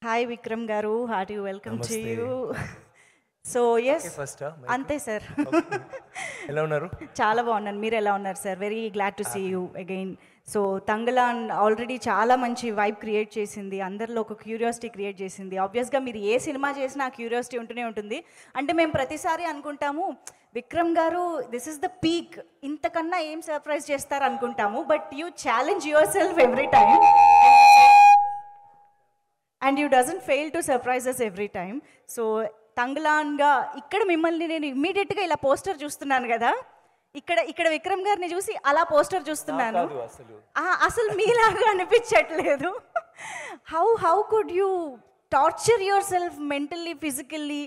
Hi Vikram Garu, hearty welcome to Namaste. you. So yes, Okay, first, ante sir. ఎలా ఉన్నారు? చాలా బాగున్నాను. మీరు ఎలా ఉన్నారు sir? Very glad to see you again. So Thangalaan already చాలా మంచి వైబ్ క్రియేట్ చేసింది, అందరిలో ఒక క్యూరియాసిటీ క్రియేట్ చేసింది. ఆబ్వియస్గా మీరు ఏ సినిమా చేసినా ఆ క్యూరియాసిటీ ఉంటూనే ఉంటుంది. అంటే మేము ప్రతిసారి అనుకుంటాము విక్రమ్ గారు దిస్ ఇస్ ద పీక్, ఇంతకన్నా ఏం సర్ప్రైజ్ చేస్తారు అనుకుంటాము. But you challenge yourself every time and you doesn't fail to surprises every time. So తంగలాన్గా ఇక్కడ మిమ్మల్ని నేను ఇమ్మీడియట్గా ఇలా పోస్టర్ చూస్తున్నాను కదా, ఇక్కడ విక్రమ్ గారిని చూసి అలా పోస్టర్ చూస్తున్నాను. అసలు మీలాగా అనిపించట్లేదు. How could you torture your self mentally, physically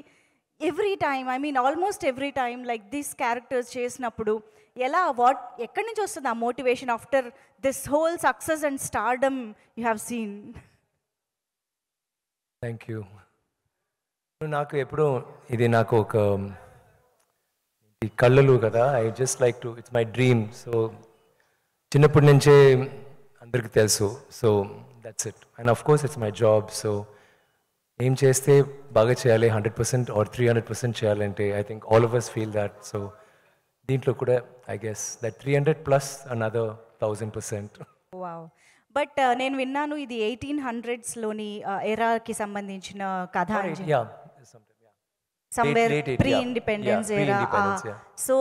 every time? I mean almost every time like this characters చేసినప్పుడు ఎలా, ఎక్కడి నుంచి వస్తుంది ఆ motivation after this whole success and stardom you have seen? Thank you. నాకు ఎప్పుడు ఇది నాకు ఒక కళ్ళలు కదా, I just like to, it's my dream. So చిన్నప్పటి నుంచే అందరికీ తెలుసు. So that's it. And of course it's my job. So ఏం చేస్తే బాగా చేయాలి, 100% ఆర్ 300% చేయాలంటే I think all of us feel that. So దీంట్లో కూడా I guess that 300+ another 1000%. Wow. But నేను విన్నాను ఇది 1800s ఎరాకి సంబంధించిన కథ, somewhere pre independence era. So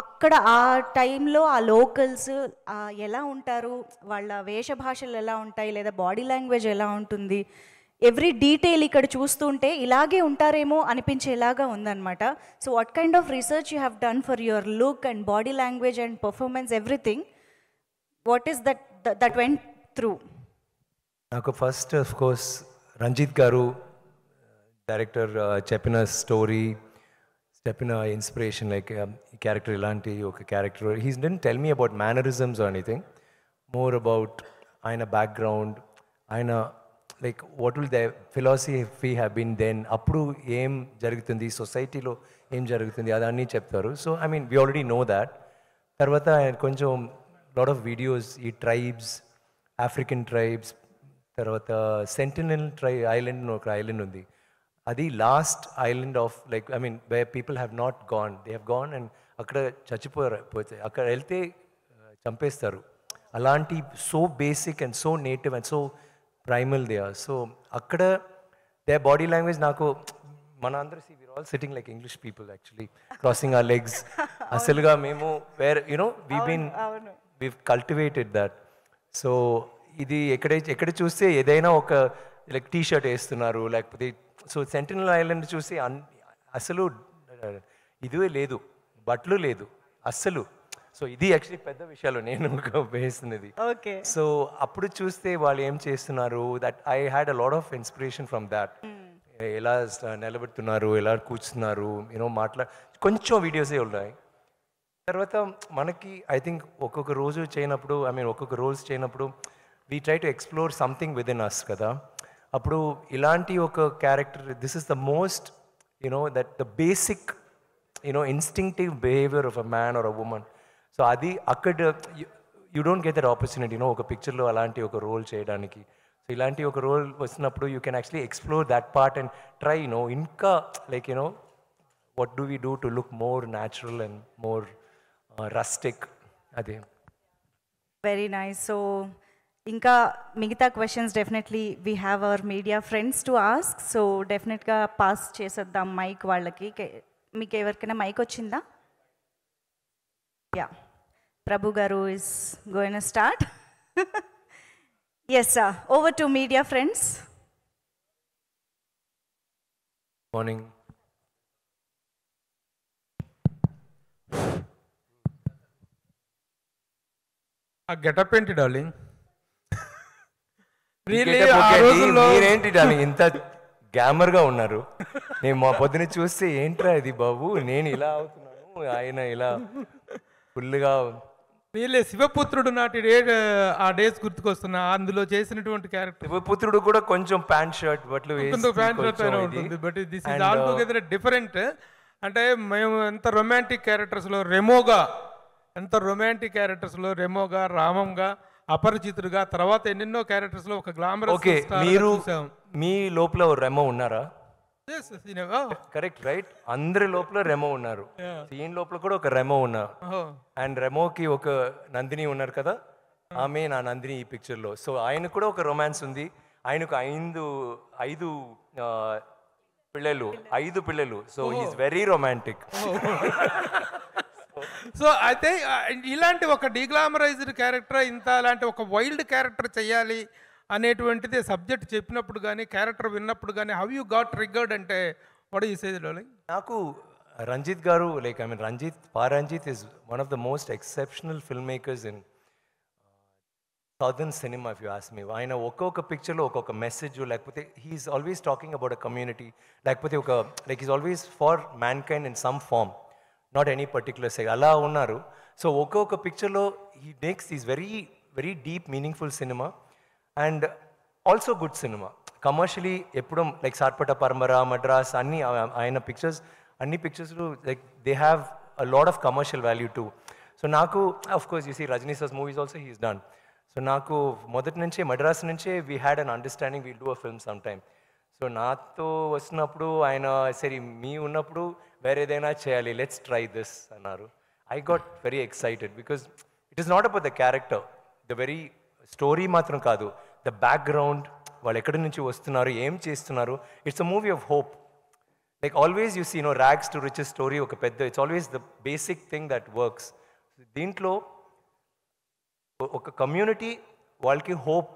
అక్కడ ఆ టైంలో ఆ లోకల్స్ ఎలా ఉంటారు, వాళ్ళ వేషభాషలు ఎలా ఉంటాయి, లేదా బాడీ లాంగ్వేజ్ ఎలా ఉంటుంది, ఎవ్రీ డీటెయిల్ ఇక్కడ చూస్తుంటే ఇలాగే ఉంటారేమో అనిపించేలాగా ఉందన్నమాట. So what kind of research you have done for your look and body language and performance, everything? What is that went through? నాకు ఫస్ట్ ఆఫ్ కోర్స్ రంజిత్ గారు డైరెక్టర్ చెప్పిన స్టోరీ, చెప్పిన ఇన్స్పిరేషన్, లైక్ ఈ క్యారెక్టర్ ఇలాంటి ఒక character. He didn't tell me about mannerisms or anything, more about ఆయన background, ఆయన like what will the philosophy have been then, అప్పుడు ఏం జరుగుతుంది సొసైటీలో, ఏం జరుగుతుంది అదన్నీ చెప్తారు. So I mean we already know that. తర్వాత కొంచెం లాట్ ఆఫ్ వీడియోస్, ఈ ట్రైబ్స్, ఆఫ్రికన్ ట్రైబ్స్, తర్వాత సెంటినల్ ఐలాండ్ ఒక ఐలాండ్ ఉంది, అది last island of like I mean we people have not gone, they have gone and అక్కడ చచ్చిపోతే అక్కడ వెళ్తే చంపేస్తారు. అలాంటి so basic and so native and so primal they are. So అక్కడ దే బాడీ లాంగ్వేజ్ నాకు, మన అందరూ we are all sitting like English people actually, crossing our legs. అసలుగా మేము were you know we cultivated that. So ఇది ఎక్కడ చూస్తే ఏదైనా ఒక లైక్ టీ షర్ట్ వేస్తున్నారు, లేకపోతే సో సెంటినల్ ఐలాండ్ చూసి అసలు ఇదే లేదు, బట్టలు లేదు అస్సలు. సో ఇది యాక్చువల్లీ పెద్ద విషయాలు నేను వేస్తున్నది. సో అప్పుడు చూస్తే వాళ్ళు ఏం చేస్తున్నారు, that I had a lot of inspiration from that. ఎలా నిలబెడుతున్నారు, ఎలా కూర్చున్నారు, యూనో కొంచెం వీడియోసే ఉన్నాయి. తర్వాత మనకి ఐ థింక్ ఒక్కొక్క రోజు చేయనప్పుడు, ఐ మీన్ ఒక్కొక్క రోల్స్ చేయనప్పుడు we try to explore something within us కదా. అప్పుడు ఇలాంటి ఒక character, this is the most you know that the basic you know instinctive behaviour of a man or a woman. So అది అక్కడ you don't get that opportunity you know ఒక పిక్చర్లో అలాంటి ఒక రోల్ చేయడానికి. సో ఇలాంటి ఒక రోల్ వచ్చినప్పుడు you can actually explore that part and try you know ఇంకా like you know what do we do to look more natural and more rustic. అదే వెరీ నైస్. సో ఇంకా మిగతా questions definitely we have our media friends to ask. So డెఫినెట్గా pass చేసేద్దాం mic వాళ్ళకి. మీకు ఎవరికైనా mic వచ్చిందా? Yeah, Prabhu garu is going to start. Yes sir, over to media friends. Morning. ఆ గెటప్ ఏంటి డార్లింగ్? మీరేంటి డార్లింగ్ ఇంత గ్యామర్ గా ఉన్నారు? నేను మా పొద్దున చూస్తే ఏంట్రా ఇది బాబు, నేను ఇలా అవుతున్నాను, ఆయన ఇలా ఫుల్గా. వీళ్ళే శివపుత్రుడు నాటి ఆ డేస్ గుర్తుకొస్తున్నా, అందులో చేసినటువంటి క్యారెక్టర్. శివపుత్రుడు కూడా కొంచెం ప్యాంట్ షర్ట్ బట్లు ప్యాంట్ షర్ట్ అయినా ఉంటుంది, but this is all together different. అంటే మేము ఎంత రొమాంటిక్ క్యారెక్టర్స్లో రెమోగా, ఎంత రొమాంటిక్ క్యారెక్టర్స్లో రెమోగా, రామంగా, అపరిచితుడుగా, తర్వాత ఎన్నెన్నో క్యారెక్టర్స్లో ఒక గ్లామరస్ ఓకే, స్టార్ మీరు చూసాం. మీ లోపల రెమో ఉన్నారా? Yes, cinema. కరెక్ట్ రైట్, అందరి లోపల రెమో ఉన్నారు. ఈయన లోపల కూడా ఒక రెమో ఉన్నారు. Oh. అండ్ రెమోకి ఒక నందిని ఉన్నారు కదా, ఆమె నా నందిని ఈ పిక్చర్లో. సో ఆయన కూడా ఒక రొమాన్స్ ఉంది. ఆయనకు ఐదు పిల్లలు. So is very romantic. So అయితే ఇలాంటి ఒక డీగ్లామరైజ్డ్ క్యారెక్టర్, ఇంత అలాంటి ఒక వైల్డ్ క్యారెక్టర్ చేయాలి అనేటువంటిది సబ్జెక్ట్ చెప్పినప్పుడు కానీ, క్యారెక్టర్ విన్నప్పుడు కానీ, హౌ యూ గాట్ ట్రిగ్గర్డ్ అంటే వాట్ యూ సే డార్లింగ్? నాకు Ranjith garu, like I mean Ranjith is one of the most exceptional filmmakers in southern cinema, if you ask me. ఆయన ఒక్కొక్క పిక్చర్లో ఒక్కొక్క మెసేజ్, లేకపోతే he's always talking about a community, లేకపోతే ఒక like is always for mankind in some form, not any particular side అలా ఉన్నారు. So ఒక్కొక్క పిక్చర్లో he makes is very very deep meaningful cinema and also good cinema. Commercially ఎప్పుడు like Sarpatta Parambarai, Madras అన్ని ఆయన pictures, అన్ని పిక్చర్స్లో like they have a lot of commercial value too. So నాకు of course you see Rajini sirs movies also he's done. So నాకు మొదటి నుంచే మద్రాస్ నుంచే we had an understanding we'll do a film some time. So నాతో వస్తున్నప్పుడు ఆయన సరే మీ ఉన్నప్పుడు వేరే ఏదైనా చేయాలి, లెట్స్ ట్రై దిస్ అన్నారు. I got very excited because it is not about the character, the very story మాత్రం కాదు, ద బ్యాక్గ్రౌండ్, వాళ్ళు ఎక్కడి నుంచి వస్తున్నారు, ఏం చేస్తున్నారు. It's a movie of hope. Like always you see rags to riches story ఒక పెద్ద, it's always the basic thing that works. దీంట్లో ఒక కమ్యూనిటీ వాళ్ళకి హోప్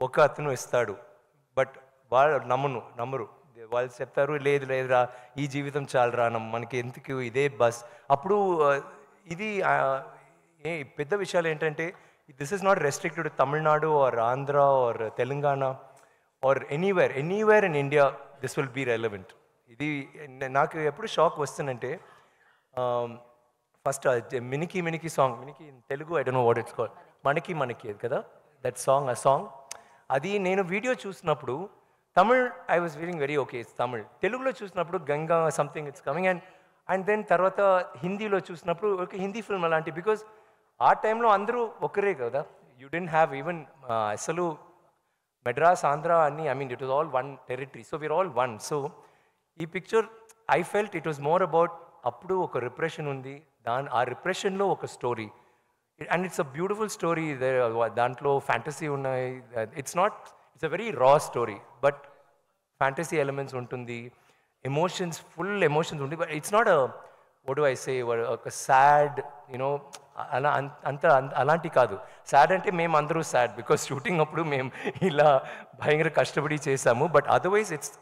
ఒక అతను ఇస్తాడు, బట్ వాళ్ళు నమ్మరు. వాళ్ళు చెప్తారు లేదురా ఈ జీవితం చాలరా, మనకి ఎందుకు ఇదే బస్. అప్పుడు ఇది పెద్ద విషయాలు ఏంటంటే this is not restricted Tamil Nadu or Andhra or Telangana or anywhere in India, this will be relevant. ఇది నాకు ఎప్పుడు షాక్ వస్తుందంటే first Minikki song, Minikki in Telugu I don't know what it's called, మనకి కదా దట్ సాంగ్, ఆ సాంగ్ అది నేను వీడియో చూసినప్పుడు Tamil I was feeling very okay it's Tamil. తెలుగులో చూసినప్పుడు Ganga something it's coming and then తర్వాత హిందీలో చూసినప్పుడు ఓకే హిందీ ఫిల్మ్ అలాంటి, బికాజ్ ఆ టైంలో అందరూ ఒకరే కదా, యూ డెంట్ హ్యావ్ ఈవెన్ అసలు మెడ్రాస్ ఆంధ్ర అన్ని, I mean it was all one territory, so we're all one. So ఈ picture I felt it was more about అప్పుడు ఒక రిప్రెషన్ ఉంది, ఆ రిప్రెషన్లో ఒక story and it's a beautiful story. దాంట్లో ఫ్యాంటసీ ఉన్నాయి, it's a very raw story but fantasy elements ఉంటుంది, ఎమోషన్స్ ఫుల్ ఎమోషన్స్ ఉంటుంది. But it's not what do I say ఒక సాడ్ యూనో అలా అలాంటి కాదు. సాడ్ అంటే మేము అందరూ సాడ్ బికాస్ షూటింగ్ అప్పుడు మేము ఇలా భయంకర కష్టపడి చేసాము. But otherwise it's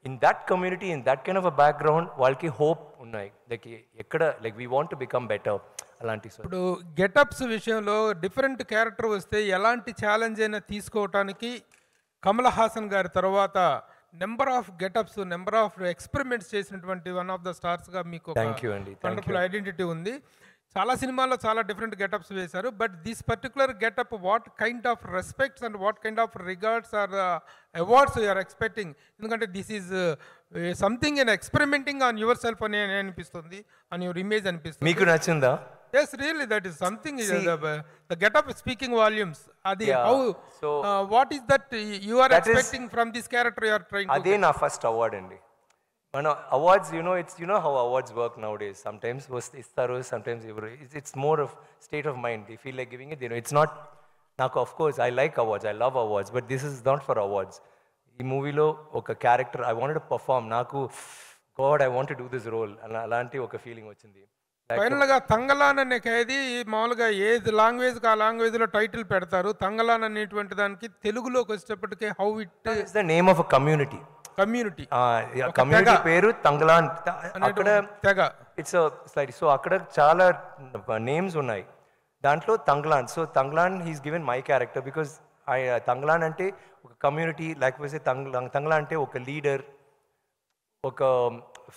in that community, in that kind of a background వాళ్ళకి హోప్ ఉన్నాయి, లైక్ ఎక్కడ like we want to become better అలాంటి. ఇప్పుడు గెటప్స్ విషయంలో డిఫరెంట్ క్యారెక్టర్ వస్తే ఎలాంటి ఛాలెంజ్ అయినా తీసుకోవటానికి కమల్ హాసన్ గారి తర్వాత number of getups, number of experiments చేసినటువంటి వన్ ఆఫ్ ద స్టార్స్గా మీకు వండర్ఫుల్ ఐడెంటిటీ ఉంది. చాలా సినిమాల్లో చాలా డిఫరెంట్ గెటప్స్ వేశారు. But this particular getup what kind of respects and what kind of regards or awards you're expecting? ఎందుకంటే this is something in experimenting on yourself అని అనిపిస్తుంది, ఆన్ యువర్ ఇమేజ్ అనిపిస్తుంది. మీకు నచ్చిందా? Yes, really, that is something. The get-up is speaking volumes. Adi, yeah. How? So, what is that you are expecting from this character you are trying to? Ade na first award andi. Mana awards, it's how awards work nowadays. Sometimes istaru, sometimes it's more of state of mind. They feel like giving it. It's not. Naku, of course, I like awards. I love awards, but this is not for awards. Ee movie lo oka character I wanted to perform. Naku, God, I want to do this role. Alanti oka feeling vachindi. ఫైనల్గా తంగలాన్ అనే ఖైదీ మామూలుగా ఏది లాంగ్వేజ్కి ఆ లాంగ్వేజ్లో title పెడతారు. తంగలాన్ అనేటువంటి దానికి తెలుగులోకి వచ్చేటప్పటికే how it is the name of a community పేరు తంగలాన్. అక్కడ తెగ ఇట్స్ సో అక్కడ చాలా నేమ్స్ ఉన్నాయి, దాంట్లో Thangalaan. So Thangalaan he's given my character because Thangalaan అంటే ఒక కమ్యూనిటీ, లేకపోతే తంగలాన్ అంటే ఒక లీడర్, ఒక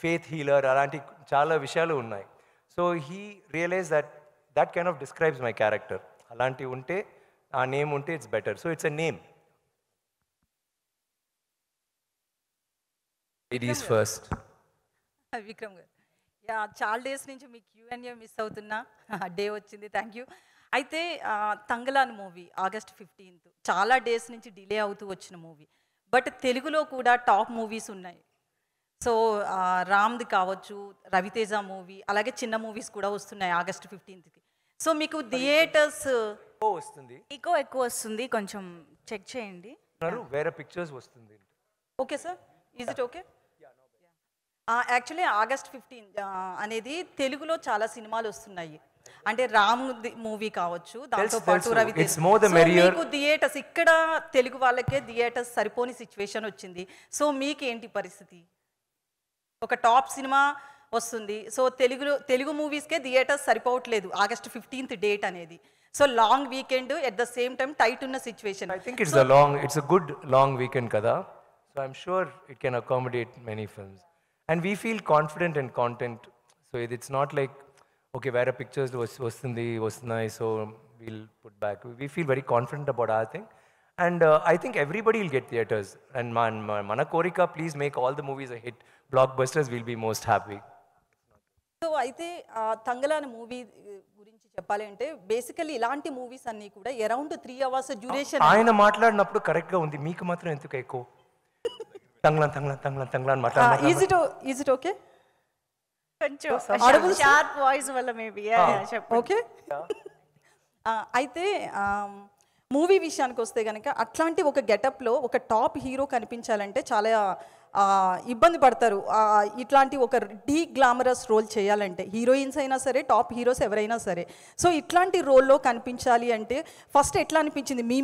ఫేత్ హీలర్, అలాంటి చాలా విషయాలు ఉన్నాయి. So he realize that kind of describes my character. అలాంటి ఉంటే ఆ నేమ్ ఉంటే it's better. So it's a name. It is first. Vikram garu, చాలా డేస్ నుంచి మీ Q&A మిస్ అవుతున్నా, డే వచ్చింది, థ్యాంక్ యూ. అయితే తంగలాన్ మూవీ ఆగస్ట్ 15th చాలా డేస్ నుంచి డిలే అవుతూ వచ్చిన మూవీ, బట్ తెలుగులో కూడా టాప్ మూవీస్ ఉన్నాయి. సో రామ్ది కావచ్చు, రవితేజ మూవీ, అలాగే చిన్న మూవీస్ కూడా వస్తున్నాయి ఆగస్ట్ 15th. సో మీకు థియేటర్స్ వస్తుంది, ఎక్కువ వస్తుంది, కొంచెం చెక్ చేయండి. వేరే పిక్చర్స్ వస్తుంది. Okay sir, is it okay? Actually August 15 అనేది తెలుగులో చాలా సినిమాలు వస్తున్నాయి. అంటే రామ్ మూవీ కావచ్చు, దాంతో పాటు రవితేజ. మీకు థియేటర్స్ ఇక్కడ తెలుగు వాళ్ళకే థియేటర్స్ సరిపోని సిచ్యువేషన్ వచ్చింది. సో మీకేంటి పరిస్థితి? ఒక టాప్ సినిమా వస్తుంది, సో తెలుగు మూవీస్కే థియేటర్స్ సరిపోవట్లేదు ఆగస్ట్ 15th డేట్ అనేది. So long weekend at the same time tight ఉన్న situation. I think it's a good long weekend kada, so I'm sure it can accommodate many films, and we feel confident in content. So it's not like okay where pictures vastunnayi so we'll put back. We feel very confident about our thing, and I think everybody will get theaters, and mana korika, please make all the movies a hit, blockbusters. We'll be most happy. So అయితే Thangalaan movie గురించి చెప్పాలి అంటే basically ఇలాంటి movies అన్నీ కూడా around 3 hours duration. ఆయన మాట్లాడినప్పుడు correct గా ఉంది, మీకు మాత్రం ఎందుకు ఎక్కువ తంగ్లాన్ మాట్లాడారు? Is it okay? కొంచెం షార్ప్ వాయిస్ వల్ల మేబీ చెప్పండి. ఓకే. అయితే మూవీ విషయానికి వస్తే కనుక అట్లాంటి ఒక గెటప్లో ఒక టాప్ హీరో కనిపించాలంటే చాలా ఇబ్బంది పడతారు. ఇట్లాంటి ఒక గ్లామరస్ రోల్ చేయాలంటే హీరోయిన్స్ అయినా సరే, టాప్ హీరోస్ ఎవరైనా సరే. సో ఇట్లాంటి రోల్లో కనిపించాలి అంటే ఫస్ట్ ఎట్లా అనిపించింది మీ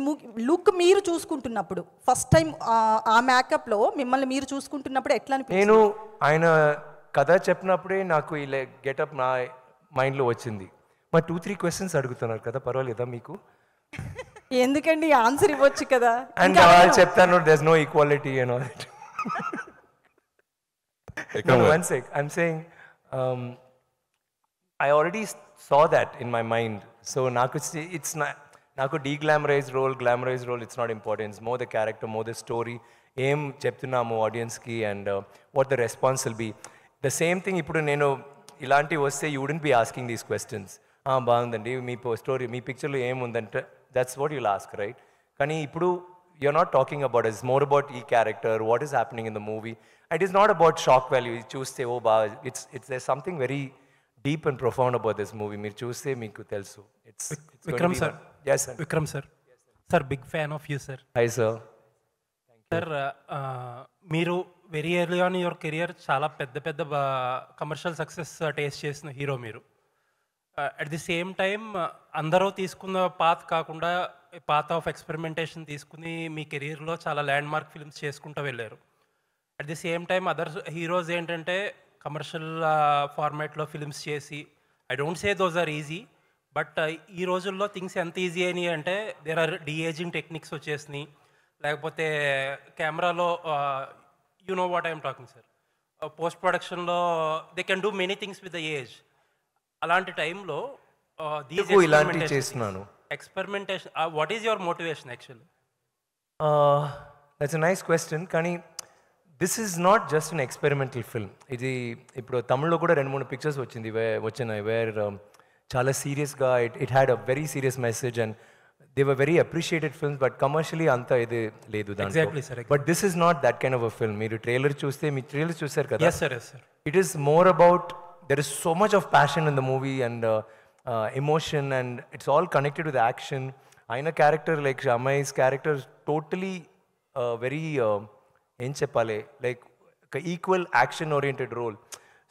లుక్ మీరు చూసుకుంటున్నప్పుడు? ఫస్ట్ టైం ఆ మేకప్లో మిమ్మల్ని మీరు చూసుకుంటున్నప్పుడు ఎట్లా అనిపించింది? నేను ఆయన కథ చెప్పినప్పుడే నాకు ఈ గెటప్ నా మైండ్లో వచ్చింది. మా 2-3 questions అడుగుతున్నారు కదా, పర్వాలేదా మీకు? ఎందుకండి, ఆన్సర్ ఇవ్వచ్చు కదా. అండ్ చెప్తాను, there's no equality and all that. No, one sec. I'm saying I already saw that in my mind. So it's not naku de-glamorized role, glamorized role, it's not important. It's more the character, more the story. Aim cheptunnamu audience ki, and what the response will be. The same thing ippudu nenu ilanti vaste you wouldn't be asking these questions. Baagundandi mee story mee picture lo em undante, that's what you'll ask, right? Kani ippudu you're not talking about it. It's more about character, what is happening in the movie. It is not about shock value. You choose say, it's there's something very deep and profound about this movie. Meer choose meeku telsu. It's Vikram sir. Yes sir. Vikram sir. Sir, big fan of you sir. Hi sir. Sir, మీరు very early on your career చాలా పెద్ద commercial success taste చేసిన hero మీరు. At the same time అందరూ తీసుకున్న path కాకుండా path of experimentation తీసుకుని మీ కెరీర్లో చాలా ల్యాండ్ మార్క్ ఫిల్మ్స్ చేసుకుంటూ వెళ్ళారు. At the same time other heroes ఏంటంటే కమర్షియల్ ఫార్మాట్లో ఫిల్మ్స్ చేసి, I don't say those are easy, but ఈ రోజుల్లో థింగ్స్ ఎంత ఈజీ అయినాయి అంటే దేర్ ఆర్ డిఏజింగ్ టెక్నిక్స్ వచ్చేసినాయి, లేకపోతే కెమెరాలో you know what I'm talking sir, post ప్రొడక్షన్లో they can do many things with the age. అలాంటి టైంలో ఇలాంటి చేస్తున్నాను experimentation, what is your motivation actually? That's a nice question. కానీ this is not just an experimental film. ఇది ఇప్పుడు తమిళ్లో కూడా 2-3 పిక్చర్స్ వచ్చినాయి వేర్ చాలా సీరియస్గా it had a very serious message and they were very appreciated films, but commercially అంత ఇది లేదు దాంట్లో. But this is not that kind of a film. మీరు ట్రైలర్ చూస్తారు కదా, it is more about there is so much of passion in the movie and emotion, and it's all connected with action. Aina character like Shamai's character is totally very em cheppale like equal action oriented role.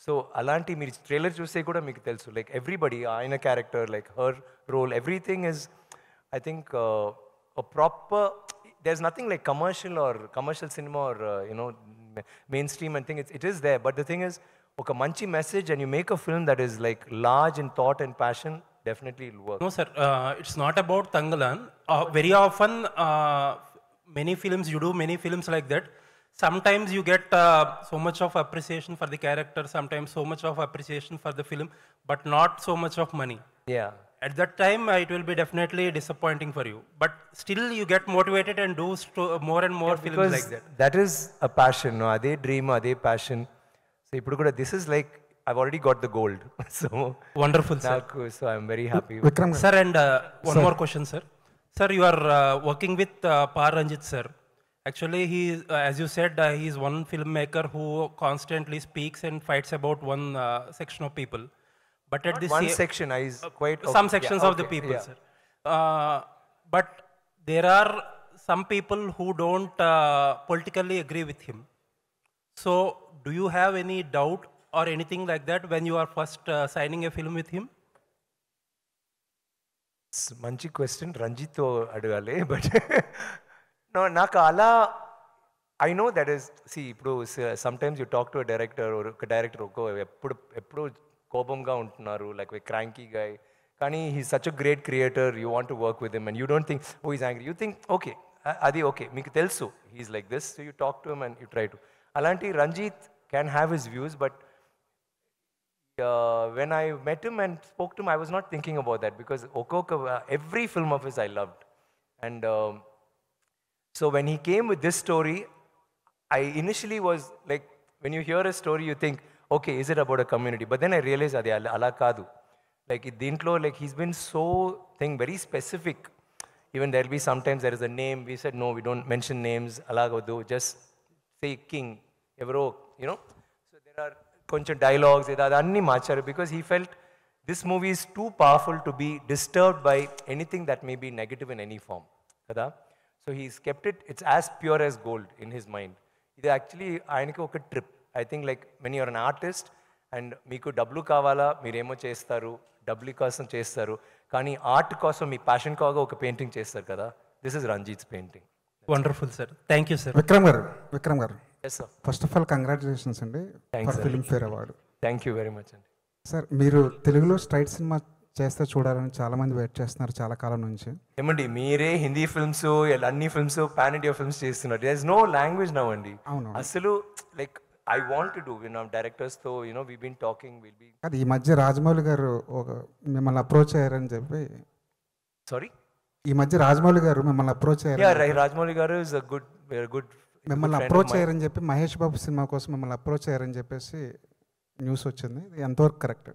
So alanti meer trailer chuste kuda meeku telusu, like everybody Aina character, like her role, everything is I think a proper, there's nothing like commercial cinema or mainstream and thing. It is there, but the thing is ఒక మంచి message and you make a film that is like large in thought and passion, definitely it'll work. No sir, it's not about Tangalan. Very often many films, you do many films like that. Sometimes you get so much of appreciation for the character, sometimes so much of appreciation for the film, but not so much of money. Yeah. At that time it will be definitely disappointing for you, but still you get motivated and do more and more films like that. That is a passion, no? Ade dream, ade passion. So ఇప్పుడు కూడా this is like I've already got the gold. So Wonderful, sir. so I'm very happy. Vikram గారు Sir, and one more question, sir. Sir, you are working with Pa Ranjit, sir. Actually, as you said, he is one filmmaker who constantly speaks and fights about one section of people. But at the One same section is quite some okay. sections Yeah, of the okay, people, yeah. sir. But there are some people who don't politically agree with him. So, do you have any doubt or anything like that when you are first signing a film with him? మంచి question రంజిత్తో అడగాలి but no నాకు అలా I know that is see ఇప్పుడు sometimes you talk to director ఒక director ఎప్పుడు కోపంగా ఉంటున్నారు లైక్ క్రాంకీ గాయ్ కానీ he such a great creator you want to work with him and you don't think oh is angry you think okay అది okay మీకు తెలుసు he's like this so you talk to him and you try to అలాంటి Ranjith can have his views but when I met him and spoke to him, I was not thinking about that because every film of his I loved. And so when he came with this story, I initially was like, when you hear a story, you think, okay, is it about a community? But then I realized, adi ala kaadu. Like, dintlo, like, he's been so very specific. Even there'll be sometimes there is a name. We said, no, we don't mention names. Alagodu, just say king, evro, you know. So there are కొంచెం dialogues అన్నీ మార్చారు because he felt this movie is too powerful to be disturbed by anything that may be negative in any form కదా so he's kept it's as pure as gold in his mind ఇది actually ఆయనకి ఒక trip I think like when you're an artist and మీకు డబ్బులు కావాలా మీరేమో చేస్తారు డబ్బులు కోసం చేస్తారు కానీ ఆర్ట్ కోసం మీ ప్యాషన్ కాగా ఒక పెయింటింగ్ చేస్తారు కదా this is Ranjith's painting Wonderful, sir. Thank you, sir. Vikram garu yes sir first of all congratulations అండి for Filmfare award. Thank you very much అండి సార్ మీరు తెలుగులో స్ట్రైట్ సినిమా చేస్తే చూడాలని చాలా మంది వెయిట్ చేస్తున్నారు చాలా కాలం నుంచి. ఏమండి మీరే హిందీ ఫిల్మ్స్ అన్ని ఫిల్మ్స్ పాన్ ఇండియా ఫిల్మ్స్ చేస్తున్నారు there is no language now అండి అవును. అసలు like I want to do directors తో we been talking will be అది ఈ మధ్య రాజమౌళి గారు మిమ్మల్ని అప్రోచ్ అయ్యారని చెప్పి సారీ ఈ మధ్య రాజమౌళి గారు మిమ్మల్ని అప్రోచ్ అయ్యారు రాజమౌళి గారు ఇస్ అ గుడ్ మిమ్మల్ని అప్రోచ్ అయ్యారని చెప్పి మహేష్ బాబు సినిమా కోసం మిమ్మల్ని అప్రోచ్ అయ్యారని చెప్పేసి న్యూస్ వచ్చింది. ఇది ఎంతవరకు correct?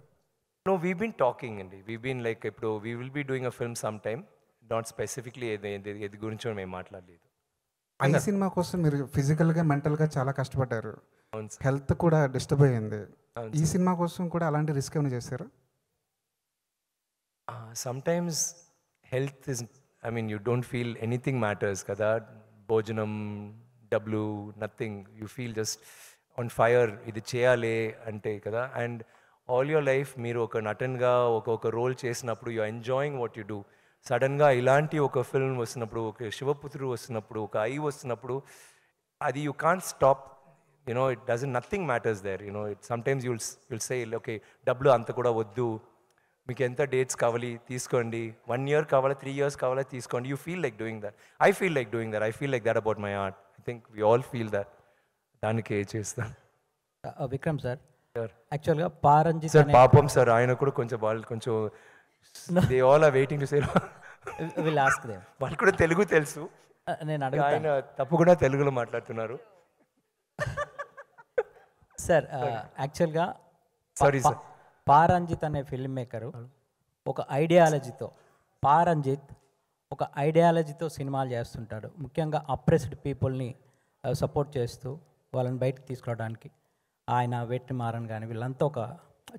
No we been talking అండి వీ బీన్ లైక్ ఇప్పుడు we will be doing a film some time not specifically ఏది గురించో మేము మాట్లాడలేదు. ఈ సినిమా కోసం మీరు ఫిజికల్గా మెంటల్గా చాలా కష్టపడ్డారు, అవును సార్. హెల్త్ కూడా డిస్టర్బ్ అయ్యింది. అవును ఈ సినిమా కోసం కూడా అలాంటి రిస్క్ ఏమైనా చేశారు? Sometimes health is I mean you don't feel anything matters కదా భోజనం డబ్బులు nothing you feel just on fire ఇది చేయాలి అంటే కదా అండ్ ఆల్ యువర్ లైఫ్ మీరు ఒక నటన్గా ఒక రోల్ చేసినప్పుడు you enjoying what you do సడన్గా ఇలాంటి ఒక ఫిల్మ్ వస్తున్నప్పుడు ఒక శివపుత్రుడు వస్తున్నప్పుడు ఒక ఐ వస్తున్నప్పుడు అది you can't stop it doesn't nothing matters there it sometimes you'll say okay డబ్బులు అంత కూడా వద్దు మీకు ఎంత డేట్స్ కావాలి తీసుకోండి 1 year కావాలా 3 years కావాలా తీసుకోండి you feel like doing that I feel like doing that I feel like that about my art I think we all feel that దానికి చేస్తాను విక్రమ్ సార్ యాక్చువల్గా పారంజిత్ సార్ పాపం సార్ ఆయన కూడా కొంచెం వాళ్ళు కొంచెం they all are waiting to say will ask them వాళ్ళు కూడా తెలుగు తెలుసు నేను ఆయన అడుగుతాను తప్పకుండా తెలుగులో మాట్లాడుతున్నారు సార్ యాక్చువల్గా సారీ సార్ పారంజిత్ అనే ఫిల్మ్ మేకరు ఒక ఐడియాలజీతో సినిమాలు చేస్తుంటాడు. ముఖ్యంగా అప్రెస్డ్ పీపుల్ని సపోర్ట్ చేస్తూ వాళ్ళని బయటకు తీసుకురావడానికి ఆయన వెట్రిమారన్ కానీ వీళ్ళంతా ఒక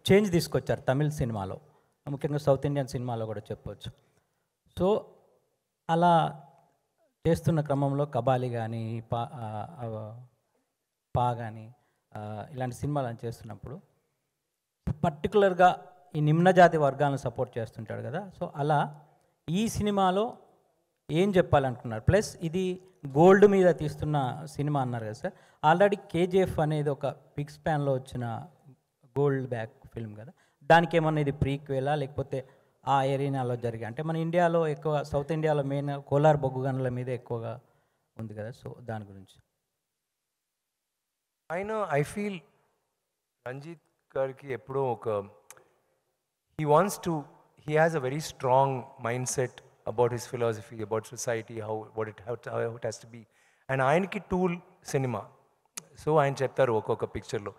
చేంజ్ తీసుకొచ్చారు తమిళ సినిమాలో, ముఖ్యంగా సౌత్ ఇండియన్ సినిమాలో కూడా చెప్పవచ్చు. సో అలా చేస్తున్న క్రమంలో కబాలి కానీ పా కానీ ఇలాంటి సినిమాలను చేస్తున్నప్పుడు పర్టికులర్గా ఈ నిమ్న జాతి వర్గాలను సపోర్ట్ చేస్తుంటాడు కదా. సో అలా ఈ సినిమాలో ఏం చెప్పాలనుకున్నారు? ప్లస్ ఇది గోల్డ్ మీద తీస్తున్న సినిమా అన్నారు కదా సార్. ఆల్రెడీ కేజీఎఫ్ అనేది ఒక బిగ్ స్పాన్లో వచ్చిన గోల్డ్ బ్యాక్ ఫిల్మ్ కదా, దానికి ఏమన్నా ఇది ప్రీక్వేలా లేకపోతే ఆ ఏరియాలో జరిగే అంటే మన ఇండియాలో ఎక్కువ సౌత్ ఇండియాలో మెయిన్ కోలార్ బొగ్గు గనుల మీద ఎక్కువగా ఉంది కదా, సో దాని గురించి. ఐ ఫీల్ రంజిత్ గారికి ఎప్పుడో ఒక he has a very strong mindset about his philosophy, about society, how it has to be. And ఆయనకి టూల్ సినిమా సో ఆయన చెప్తారు ఒక్కొక్క పిక్చర్లో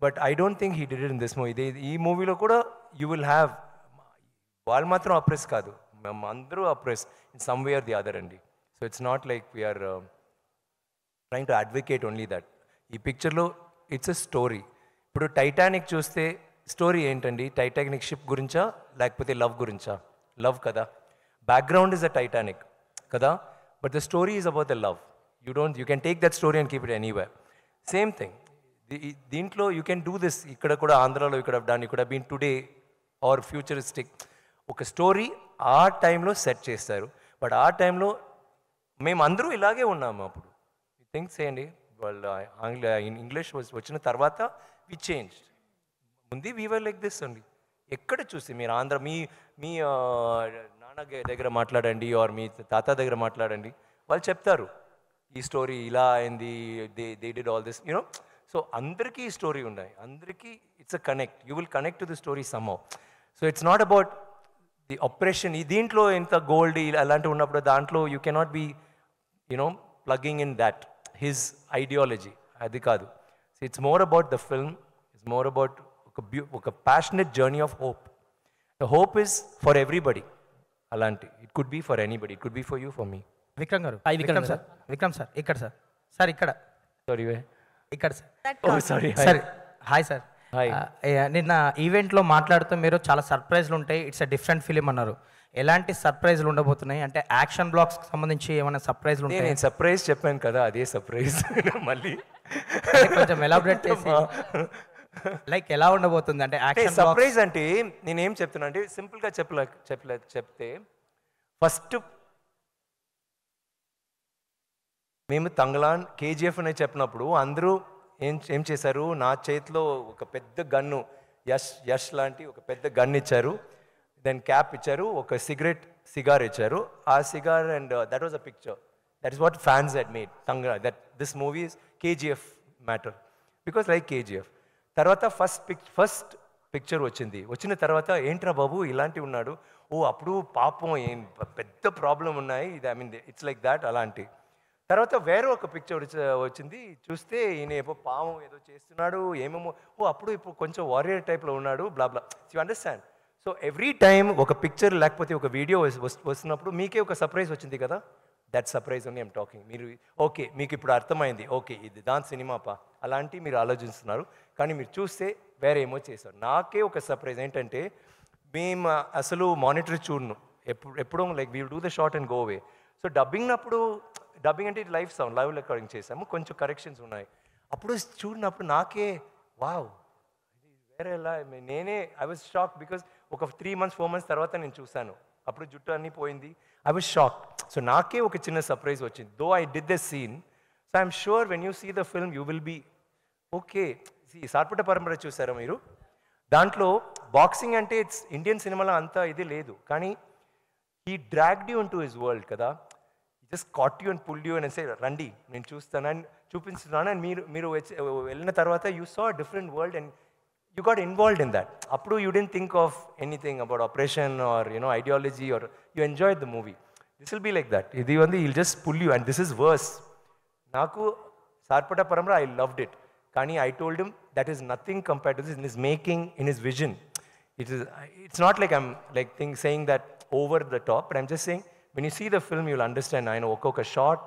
but I don't think he did it in this movie. ఈ మూవీలో కూడా యూ విల్ హ్యావ్, వాళ్ళు మాత్రం అప్రెస్ కాదు, మేము అందరూ oppress in some way or the other అండి. So it's not like we're trying to advocate only that. ఈ పిక్చర్లో ఇట్స్ ఎ స్టోరీ. ఇప్పుడు టైటానిక్ చూస్తే స్టోరీ ఏంటండి? టైటానిక్ షిప్ గురించా లేకపోతే లవ్ గురించా? లవ్ కదా. బ్యాక్గ్రౌండ్ ఇస్ అ టైటానిక్ కదా, but the story is about the love. You can take that story and keep it anywhere. Same thing దీంట్లో you can do this. ఇక్కడ కూడా ఆంధ్రాలో ఇక్కడ డన్, ఇక్కడ బీన్ టుడే ఆర్ ఫ్యూచరిస్టిక్ ఒక story ఆ టైంలో సెట్ చేస్తారు. బట్ ఆ టైంలో మేము అందరూ ఇలాగే ఉన్నాము. అప్పుడు థింక్స్ చేయండి, వాళ్ళు ఇంగ్లీష్ వచ్చిన తర్వాత వి చేంజ్. ముందు వీవర్ లైక్ దిస్ అండి. ఎక్కడ చూసి మీరు ఆంధ్ర మీ మీ నాన్న దగ్గర మాట్లాడండి ఆర్ మీ తాత దగ్గర మాట్లాడండి, వాళ్ళు చెప్తారు ఈ స్టోరీ ఇలా అయింది, they did all this you know. So అందరికీ ఈ స్టోరీ ఉన్నాయి, అందరికీ it's a connect. You will connect to the story somehow. So it's not about the operation. దీంట్లో ఎంత గోల్డ్ అలాంటివి ఉన్నప్పుడు దాంట్లో you cannot be you know plugging in that his ideology. అది కాదు. So it's more about the film, it's more about ఒక passionate journey of hope. The hope is for everybody. అలాంటి it could be for anybody, it could be for you, for me. Vikram garu, Vikram sir, Vikram sir ఇక్కడ sir, sir ఇక్కడ, sorry ఇక్కడ sir, sorry sir hi sir. Hi. నిన్న ఈవెంట్లో మాట్లాడుతూ మీరు చాలా సర్ప్రైజ్లు ఉంటాయి, ఇట్స్ అ డిఫరెంట్ ఫిలిం అన్నారు. ఎలాంటి సర్ప్రైజ్లు ఉండబోతున్నాయి? అంటే యాక్షన్ బ్లాక్స్కి సంబంధించి ఏమైనా సర్ప్రైజ్లు ఉంటాయి? నేను సర్ప్రైజ్ చెప్పాను కదా, అదే సర్ప్రైజ్. మళ్ళీ కొంచెం ఎలాబరేట్ చేసి లైక్ ఎలా ఉండబోతుంది అంటే యాక్షన్ సర్ప్రైజ్ అంటే నేనేం చెప్తున్నా అంటే సింపుల్గా చెప్తే ఫస్ట్ మేము తంగలాన్ కేజీఎఫ్ అని చెప్పినప్పుడు అందరూ ఏం చేశారు, నా చేతిలో ఒక పెద్ద గన్ను, యష్ లాంటి ఒక పెద్ద గన్ ఇచ్చారు, దెన్ క్యాప్ ఇచ్చారు, ఒక సిగార్ ఇచ్చారు. ఆ cigar and that was a picture. That is what fans had made Thangalaan, that this movie is KGF matter because like KGF. తర్వాత ఫస్ట్ పిక్చర్ వచ్చిన తర్వాత ఏంట్రా బాబు ఇలాంటి ఉన్నాడు, ఓ అప్పుడు పాపం ఏం పెద్ద ప్రాబ్లం ఉన్నాయి, ఇది I mean it's like that. అలాంటి తర్వాత వేరే ఒక పిక్చర్ వచ్చింది, చూస్తే ఈయన ఏమో పాము ఏదో చేస్తున్నాడు ఏమేమో, ఓ అప్పుడు ఇప్పుడు కొంచెం వారియర్ టైప్లో ఉన్నాడు, blah blah. You understand? So every time ఒక పిక్చర్ లేకపోతే ఒక వీడియో వస్తున్నప్పుడు మీకే ఒక సర్ప్రైజ్ వచ్చింది కదా, దట్ సర్ప్రైజ్ అని ఐమ్ టాకింగ్. మీరు ఓకే మీకు ఇప్పుడు అర్థమైంది, ఓకే ఇది దాని సినిమాపా అలాంటి మీరు ఆలోచిస్తున్నారు, కానీ మీరు చూస్తే వేరే ఏమో చేశారు. నాకే ఒక సర్ప్రైజ్ ఏంటంటే మేము అసలు మానిటర్ చూడను ఎప్పుడో, like we do the short and go away. So dubbing అంటే లైవ్ సౌండ్, లైవ్ రికార్డింగ్ చేసాము, కొంచెం కరెక్షన్స్ ఉన్నాయి. అప్పుడు చూడినప్పుడు నాకే వావ్ వేరే ఎలా, ఐ వాజ్ షాక్ బికాస్ ఒక 3 months 4 months తర్వాత నేను చూశాను, అప్పుడు జుట్టు అన్నీ పోయింది. I was shock. సో నాకే ఒక చిన్న సర్ప్రైజ్ వచ్చింది. Though I did the scene, so I'm sure when you see the film you will be okay. Sarpatta Parambarai చూసారా మీరు? దాంట్లో బాక్సింగ్ అంటే ఇట్స్ ఇండియన్ సినిమాలో అంతా ఇది లేదు, కానీ he dragged you into his world కదా. Just caught you and pull you and say రండి నేను చూస్తానని చూపిస్తున్నాను, అండ్ మీరు వెళ్ళిన తర్వాత you saw different world and you got involved in that. Appu you didn't think of anything about operation or ideology, or you enjoyed the movie. This will be like that. Idi vandi he'll just pull you, and this is worse. Naku Sarpata Paramara I loved it, kani I told him that is nothing compared to this in his making, in his vision. It's not like I'm like saying that over the top, but I'm just saying when you see the film you'll understand. I know oka shot,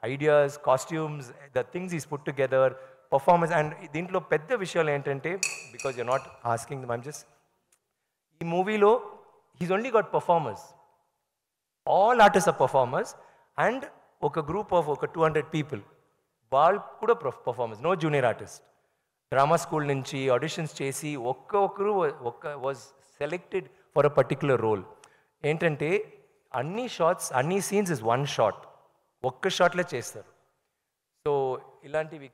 ideas, costumes, the things he's put together, performance. And దీంట్లో పెద్ద విషయాలు ఏంటంటే because you're not asking them, I'm just ఈ మూవీలో he's only got performers, all artist are performers, and ఒక group of ఒక 200 people వాళ్ళు కూడా performers, no junior artist. Drama school నుంచి ఆడిషన్స్ చేసి ఒక్కొక్కరు was selected for a particular role. ఏంటంటే అన్ని షాట్స్ అన్ని సీన్స్ ఇస్ వన్ షాట్, ఒక్క షాట్లో చేస్తారు. సో ఇలాంటివి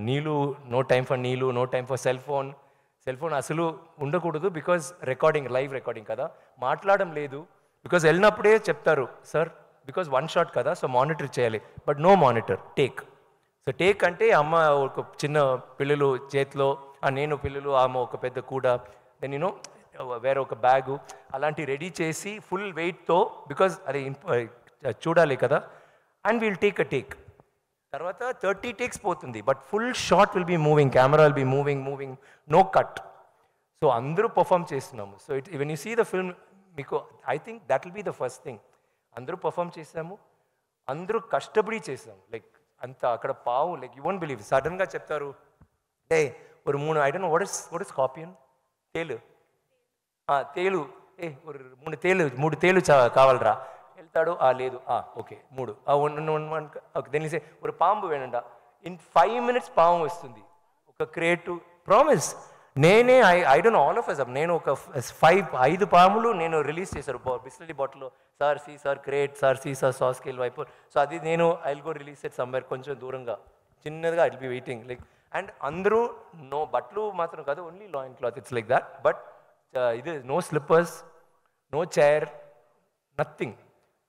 నీళ్ళు, నో టైం ఫర్ నీళ్ళు, no time for cell phone అసలు ఉండకూడదు బికాజ్ రికార్డింగ్, లైవ్ రికార్డింగ్ కదా, మాట్లాడడం లేదు. బికాజ్ వెళ్ళినప్పుడే చెప్తారు సార్ బికాజ్ వన్ షాట్ కదా, సో మానిటర్ చేయాలి, but no monitor, take. So take అంటే అమ్మ ఒక చిన్న పిల్లలు చేతిలో, నేను పిల్లలు, ఆమె ఒక పెద్ద కూడ, దెన్ వేరే ఒక బ్యాగు అలాంటి రెడీ చేసి ఫుల్ వెయిట్తో, బికాజ్ అది చూడాలి కదా, and we'll take a take. తర్వాత 30 takes పోతుంది, but full shot will be moving, camera will be moving, no cut. So అందరూ పర్ఫామ్ చేస్తున్నాము. So when you see the film, మీకు I think that will be the first thing. అందరూ perform చేసాము, అందరూ కష్టపడి చేసాము. లైక్ అంత అక్కడ పావు, లైక్ యూ వోంట్ బిలీవ్, సడన్గా చెప్తారు ఏ ஒரு 3 I don't know what is scorpion, తేలు ஒரு 3 తేలు కావాలరా, వెళ్తాడు లేదు ఓకే 3 ఓకే దెన్ సే ஒரு పాము వేనండా, ఇన్ 5 minutes పాము వస్తుంది. ఒక క్రియేటివ్ ప్రామిస్. నేనే I don't know all of us, నేను ఒక 5 పాములు నేను రిలీజ్ చేశారు బిస్లరీ బాటిల్లో. Sir see sir great, sir see sir saw scale viper. So అది నేను I will go release it somewhere, కొంచెం దూరంగా చిన్నదిగా I will be waiting like. And అందరూ నో బట్టలు మాత్రం కాదు, only loin cloth, it's like that. But ఇది no slippers, no chair, nothing.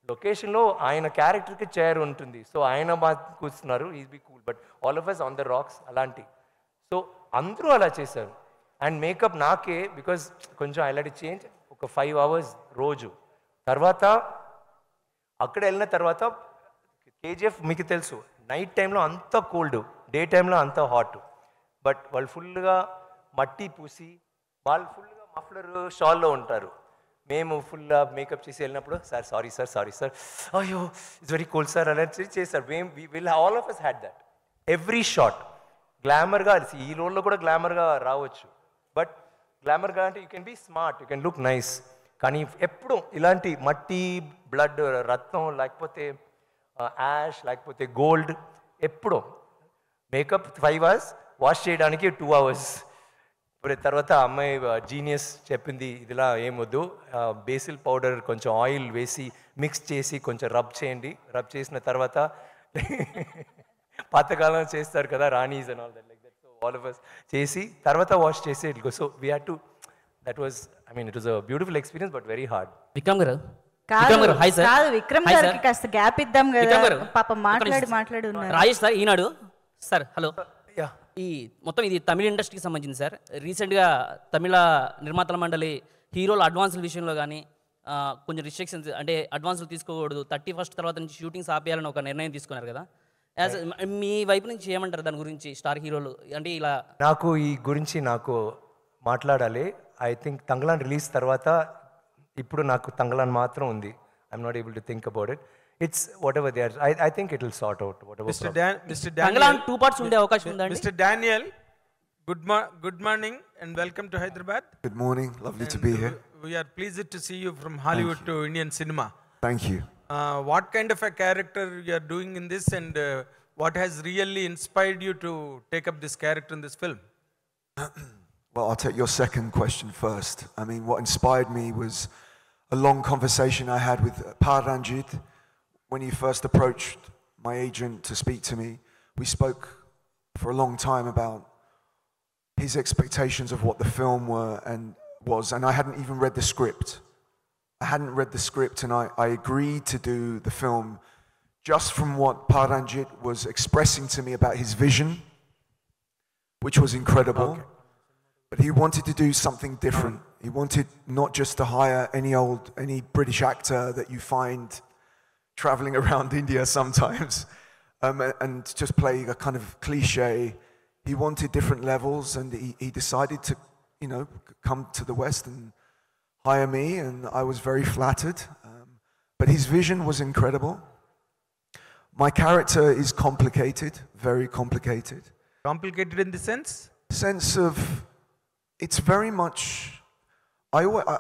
లొకేషన్లో ఆయన క్యారెక్టర్కి చైర్ ఉంటుంది, సో ఆయన బాగా కూర్చున్నారు, is be cool. But all of us on the rocks అలాంటి. సో అందరూ అలా చేశారు. అండ్ మేకప్ నాకే, బికాజ్ కొంచెం ఐ లైట్ చేంజ్, ఒక 5 hours రోజు. తర్వాత అక్కడ వెళ్ళిన తర్వాత కేజీఎఫ్ మీకు తెలుసు, నైట్ టైంలో అంత కోల్డ్, డే టైంలో అంత హాట్. బట్ వాళ్ళు ఫుల్గా మట్టి పూసి, వాళ్ళు ఫుల్గా మఫ్లర్ షాల్లో ఉంటారు. మేము ఫుల్గా మేకప్ చేసి వెళ్ళినప్పుడు సార్ సారీ సార్ అయ్యో ఇట్స్ వెరీ కోల్డ్ సార్ అలా చేశారు. మేము will all of us had that. Every shot గ్లామర్గా, ఈ రోల్లో కూడా గ్లామర్గా రావచ్చు, బట్ గ్లామర్గా అంటే you can be smart, you can look nice. కానీ ఎప్పుడు ఇలాంటి మట్టి, బ్లడ్, రక్తం, లేకపోతే యాష్, లేకపోతే గోల్డ్, ఎప్పుడో మేకప్ 5 hours, వాష్ చేయడానికి 2 hours. తర్వాత అమ్మాయి జీనియస్ చెప్పింది, ఇదిలా ఏమొద్దు, బేసిల్ పౌడర్ కొంచెం ఆయిల్ వేసి మిక్స్ చేసి కొంచెం రబ్ చేయండి. రబ్ చేసిన తర్వాత పాతకాలం చేస్తారు కదా ranis and all that, like that. So all of us చేసి తర్వాత వాష్ చేసి it go. So we had to, that was, I mean it was a beautiful experience, but very hard. Vikram garu, Vikram గారికి కాస్త గ్యాప్ ఇద్దాం కదా, పాప మాట్లాడు ఉన్నారు. రాజేష్ సార్, ఈనాడు సార్, హలో. ఈ మొత్తం ఇది తమిళ ఇండస్ట్రీకి సంబంధించింది సార్. రీసెంట్గా తమిళ నిర్మాతల మండలి హీరోల అడ్వాన్సుల విషయంలో కానీ కొంచెం రిస్ట్రిక్షన్స్, అంటే అడ్వాన్సులు తీసుకోకూడదు, 31st తర్వాత నుంచి షూటింగ్స్ ఆపేయాలని ఒక నిర్ణయం తీసుకున్నారు కదా. మీ వైపు నుంచి ఏమంటారు దాని గురించి? స్టార్ హీరోలు అంటే ఇలా, నాకు ఈ గురించి మాట్లాడాలి. ఐ థింక్ తంగలాన్ రిలీజ్ తర్వాత ఇప్పుడు నాకు తంగలాన్ మాత్రం ఉంది. I'm not able to think about it. It's whatever they are. I think it will sort out whatever. Mr. Daniel, Tangalan 2 parts unde avakasham undandi. Mr. Daniel, good morning and welcome to Hyderabad. Good morning, lovely to be here. We are pleased to see you from Hollywood to Indian cinema. Thank you. What kind of a character you are doing in this, and what has really inspired you to take up this character in this film? Well, I'll take your second question first. I mean, what inspired me was a long conversation I had with Paranjit. When he first approached my agent to speak to me, we spoke for a long time about his expectations of what the film was, and I hadn't even read the script. I hadn't read the script, and I agreed to do the film just from what Paranjit was expressing to me about his vision, which was incredible. Okay. But he wanted to do something different. He wanted not just to hire any British actor that you find traveling around India sometimes, and just play a kind of cliche. He wanted different levels, and he decided to, come to the West and hire me, and I was very flattered. But his vision was incredible. My character is complicated, very complicated. Complicated in the sense? Sense of, it's very much,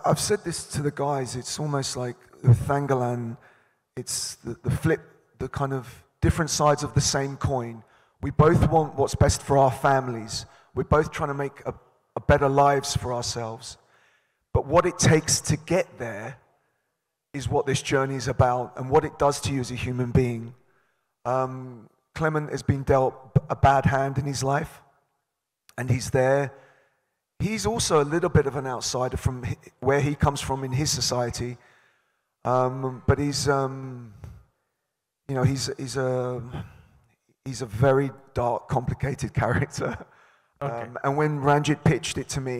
I've said this to the guys, it's almost like with Thangalan, it's the flip, the kind of different sides of the same coin. We both want what's best for our families. We're both trying to make a better lives for ourselves. But what it takes to get there is what this journey is about, and what it does to you as a human being. Clement has been dealt a bad hand in his life, and he's there. He's also a little bit of an outsider from where he comes from in his society. But he's a very dark, complicated character. Okay. And when Ranjit pitched it to me,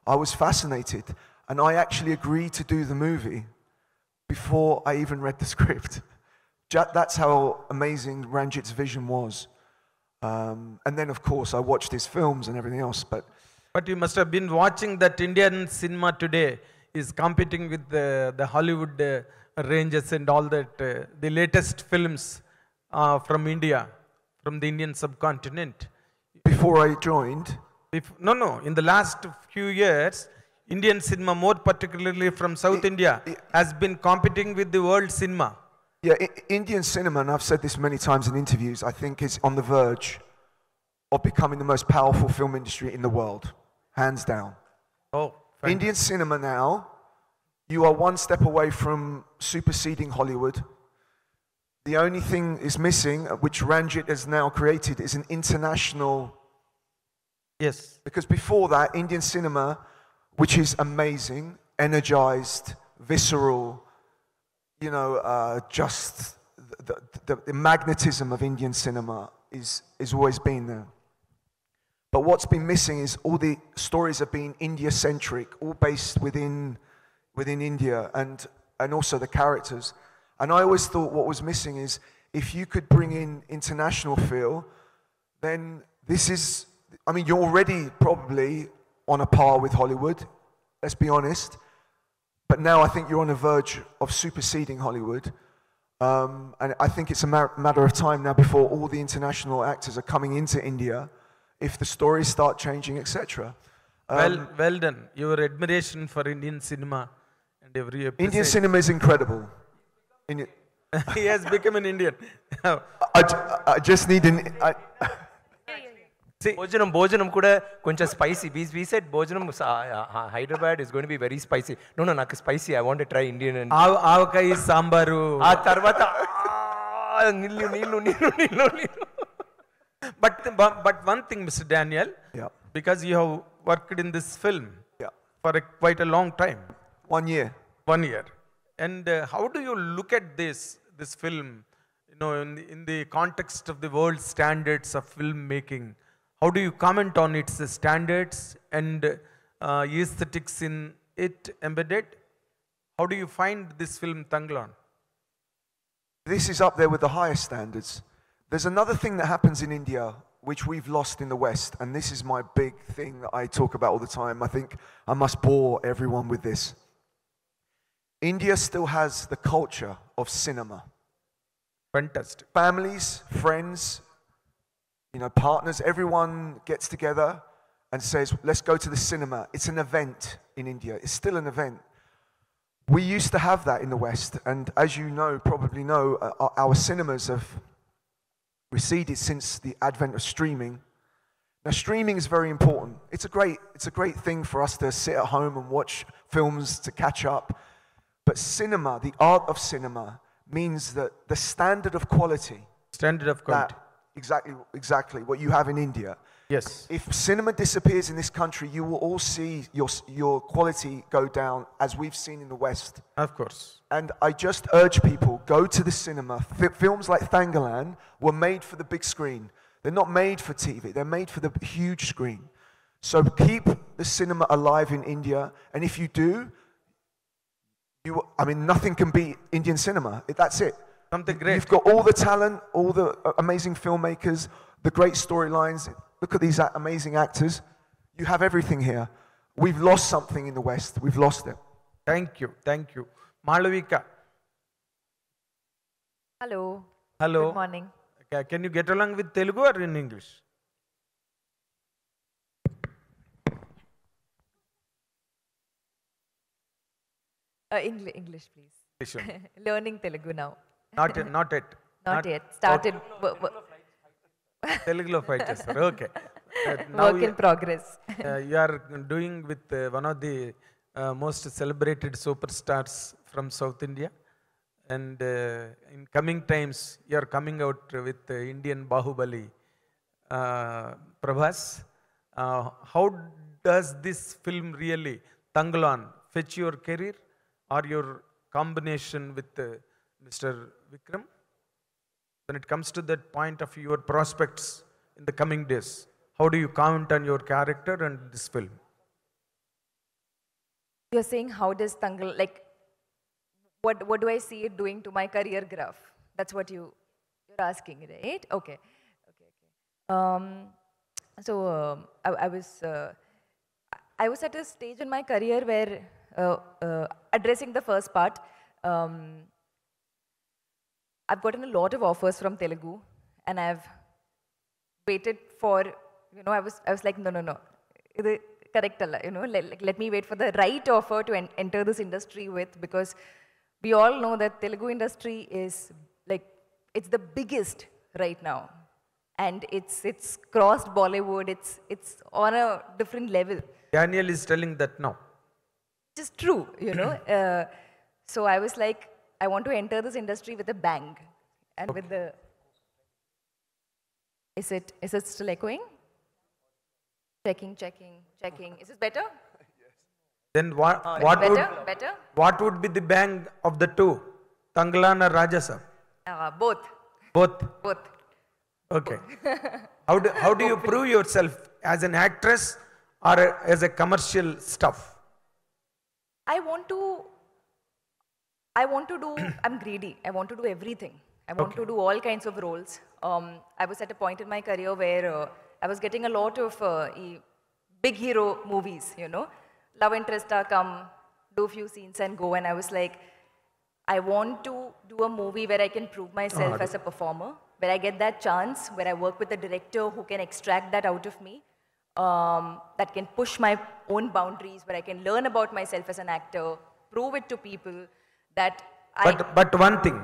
I was fascinated, and I actually agreed to do the movie before I even read the script, That's how amazing Ranjit's vision was. And then, of course, I watched his films and everything else. But you must have been watching that Indian cinema today is competing with the Hollywood ranges and all that, the latest films from India, from the Indian subcontinent. Before I joined? No. In the last few years, Indian cinema, more particularly from South India, has been competing with the world cinema. Yeah, Indian cinema, and I've said this many times in interviews, I think is on the verge of becoming the most powerful film industry in the world, hands down. Oh, Indian cinema now, you are one step away from superseding Hollywood. The only thing is missing, which Ranjit has now created, is an international. Yes. Because before that, Indian cinema, which is amazing, energized, visceral, just the magnetism of Indian cinema is always been there. But what's been missing is all the stories have been India-centric, all based within India, and also the characters. And I always thought what was missing is if you could bring in international feel, then you're already probably on a par with Hollywood, let's be honest. But now I think you're on the verge of superseding Hollywood. And I think it's a matter of time now before all the international actors are coming into India, if the stories start changing, etc. Well done. Your admiration for Indian cinema and every episode. Indian cinema is incredible. He has become an Indian. I just need భోజనం కూడా కొంచెం spicy we said భోజనం Hyderabad is going to be very spicy. No, నాకు spicy. I want to try Indian. ఆవకాయ సాంబారు. ఆ తర్వాత నీళ్ళు. But one thing, Mr. Daniel, because you have worked in this film for quite a long time. 1 year. 1 year. And how do you look at this film, in the context of the world standards of filmmaking? How do you comment on its standards and aesthetics in it embedded? How do you find this film, Tanglan? This is up there with the highest standards. There's another thing that happens in India which we've lost in the West, and this is my big thing that I talk about all the time. I think I must bore everyone with this. India still has the culture of cinema. Fantastic. Families, friends, partners, everyone gets together and says, let's go to the cinema. It's an event in India. It's still an event. We used to have that in the West, and as you probably know, our cinemas have receded since the advent of streaming. Now, streaming is very important. It's a great thing for us to sit at home and watch films to catch up. But cinema, the art of cinema, means that the standard of quality. Exactly what you have in India. Yes. If cinema disappears in this country, you will all see your quality go down, as we've seen in the West. Of course. And I just urge people, go to the cinema. Films like Thangalan were made for the big screen. They're not made for TV. They're made for the huge screen. So keep the cinema alive in India. And if you do, nothing can beat Indian cinema. That's it. Something great. You've got all the talent, all the amazing filmmakers, the great storylines. Look at these amazing actors. You have everything here. We've lost something in the West. We've lost it. Thank you. Malavika. Hello. Good morning. Can you get along with Telugu or in English? English, please. Learning Telugu now. Not yet. Not yet. Started. Telugulo fight chestaru. Okay. Work in progress. You are doing with one of the most celebrated superstars from South India, and in coming times you are coming out with Indian Bahubali, Prabhas. How does this film really, Tanglan, fetch your career or your combination with Mr. Vikram? When it comes to that point of your prospects in the coming days, how do you comment on your character and this film? You're saying how does Tangal, what do I see it doing to my career graph? That's what you're asking, right? Okay. So I was at a stage in my career where addressing the first part, I've gotten a lot of offers from Telugu, and I've waited for, I was like, no, இது correct alla, let me wait for the right offer to enter this industry with, because we all know that Telugu industry is like, it's the biggest right now, and it's crossed Bollywood, it's on a different level. Daniel is telling that now. Which is true, so I was like, I want to enter this industry with a bang, and with the, is it still echoing? Checking. Is this better? Then what would be the bang of the two, Tanglan or Rajasab? Both. Okay. How do you prove yourself as an actress or as a commercial stuff? I want to do, I'm greedy. I want to do everything. I want to do all kinds of roles. I was at a point in my career where I was getting a lot of big hero movies, love interest come, do few scenes and go. And I was like, I want to do a movie where I can prove myself as a performer, where I get that chance, where I work with a director who can extract that out of me, that can push my own boundaries, where I can learn about myself as an actor, prove it to people that But one thing,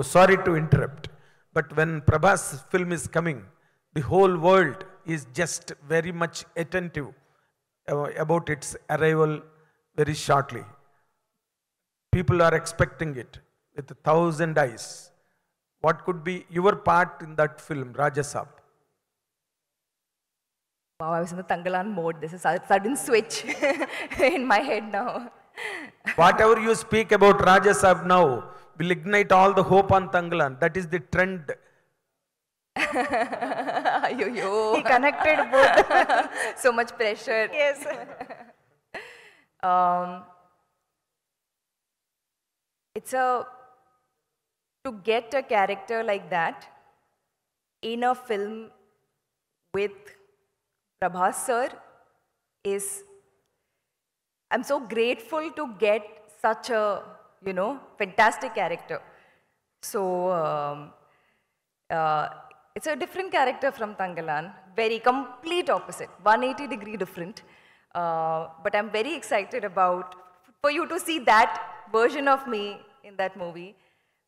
sorry to interrupt, but when Prabhas film is coming, the whole world is just very much attentive about its arrival very shortly. People are expecting it with 1,000 eyes. What could be your part in that film, Rajasab? Wow, I was in the Tangalan mode. This is a sudden switch in my head now. Whatever you speak about Rajasab now will ignite all the hope on Tangalan. That is the trend. He connected both. So much pressure. Yes. To get a character like that in a film with Prabhas sir is, I'm so grateful to get such a, fantastic character. So, it's a different character from Tangalan, very complete opposite, 180-degree different. But I'm very excited for you to see that version of me in that movie.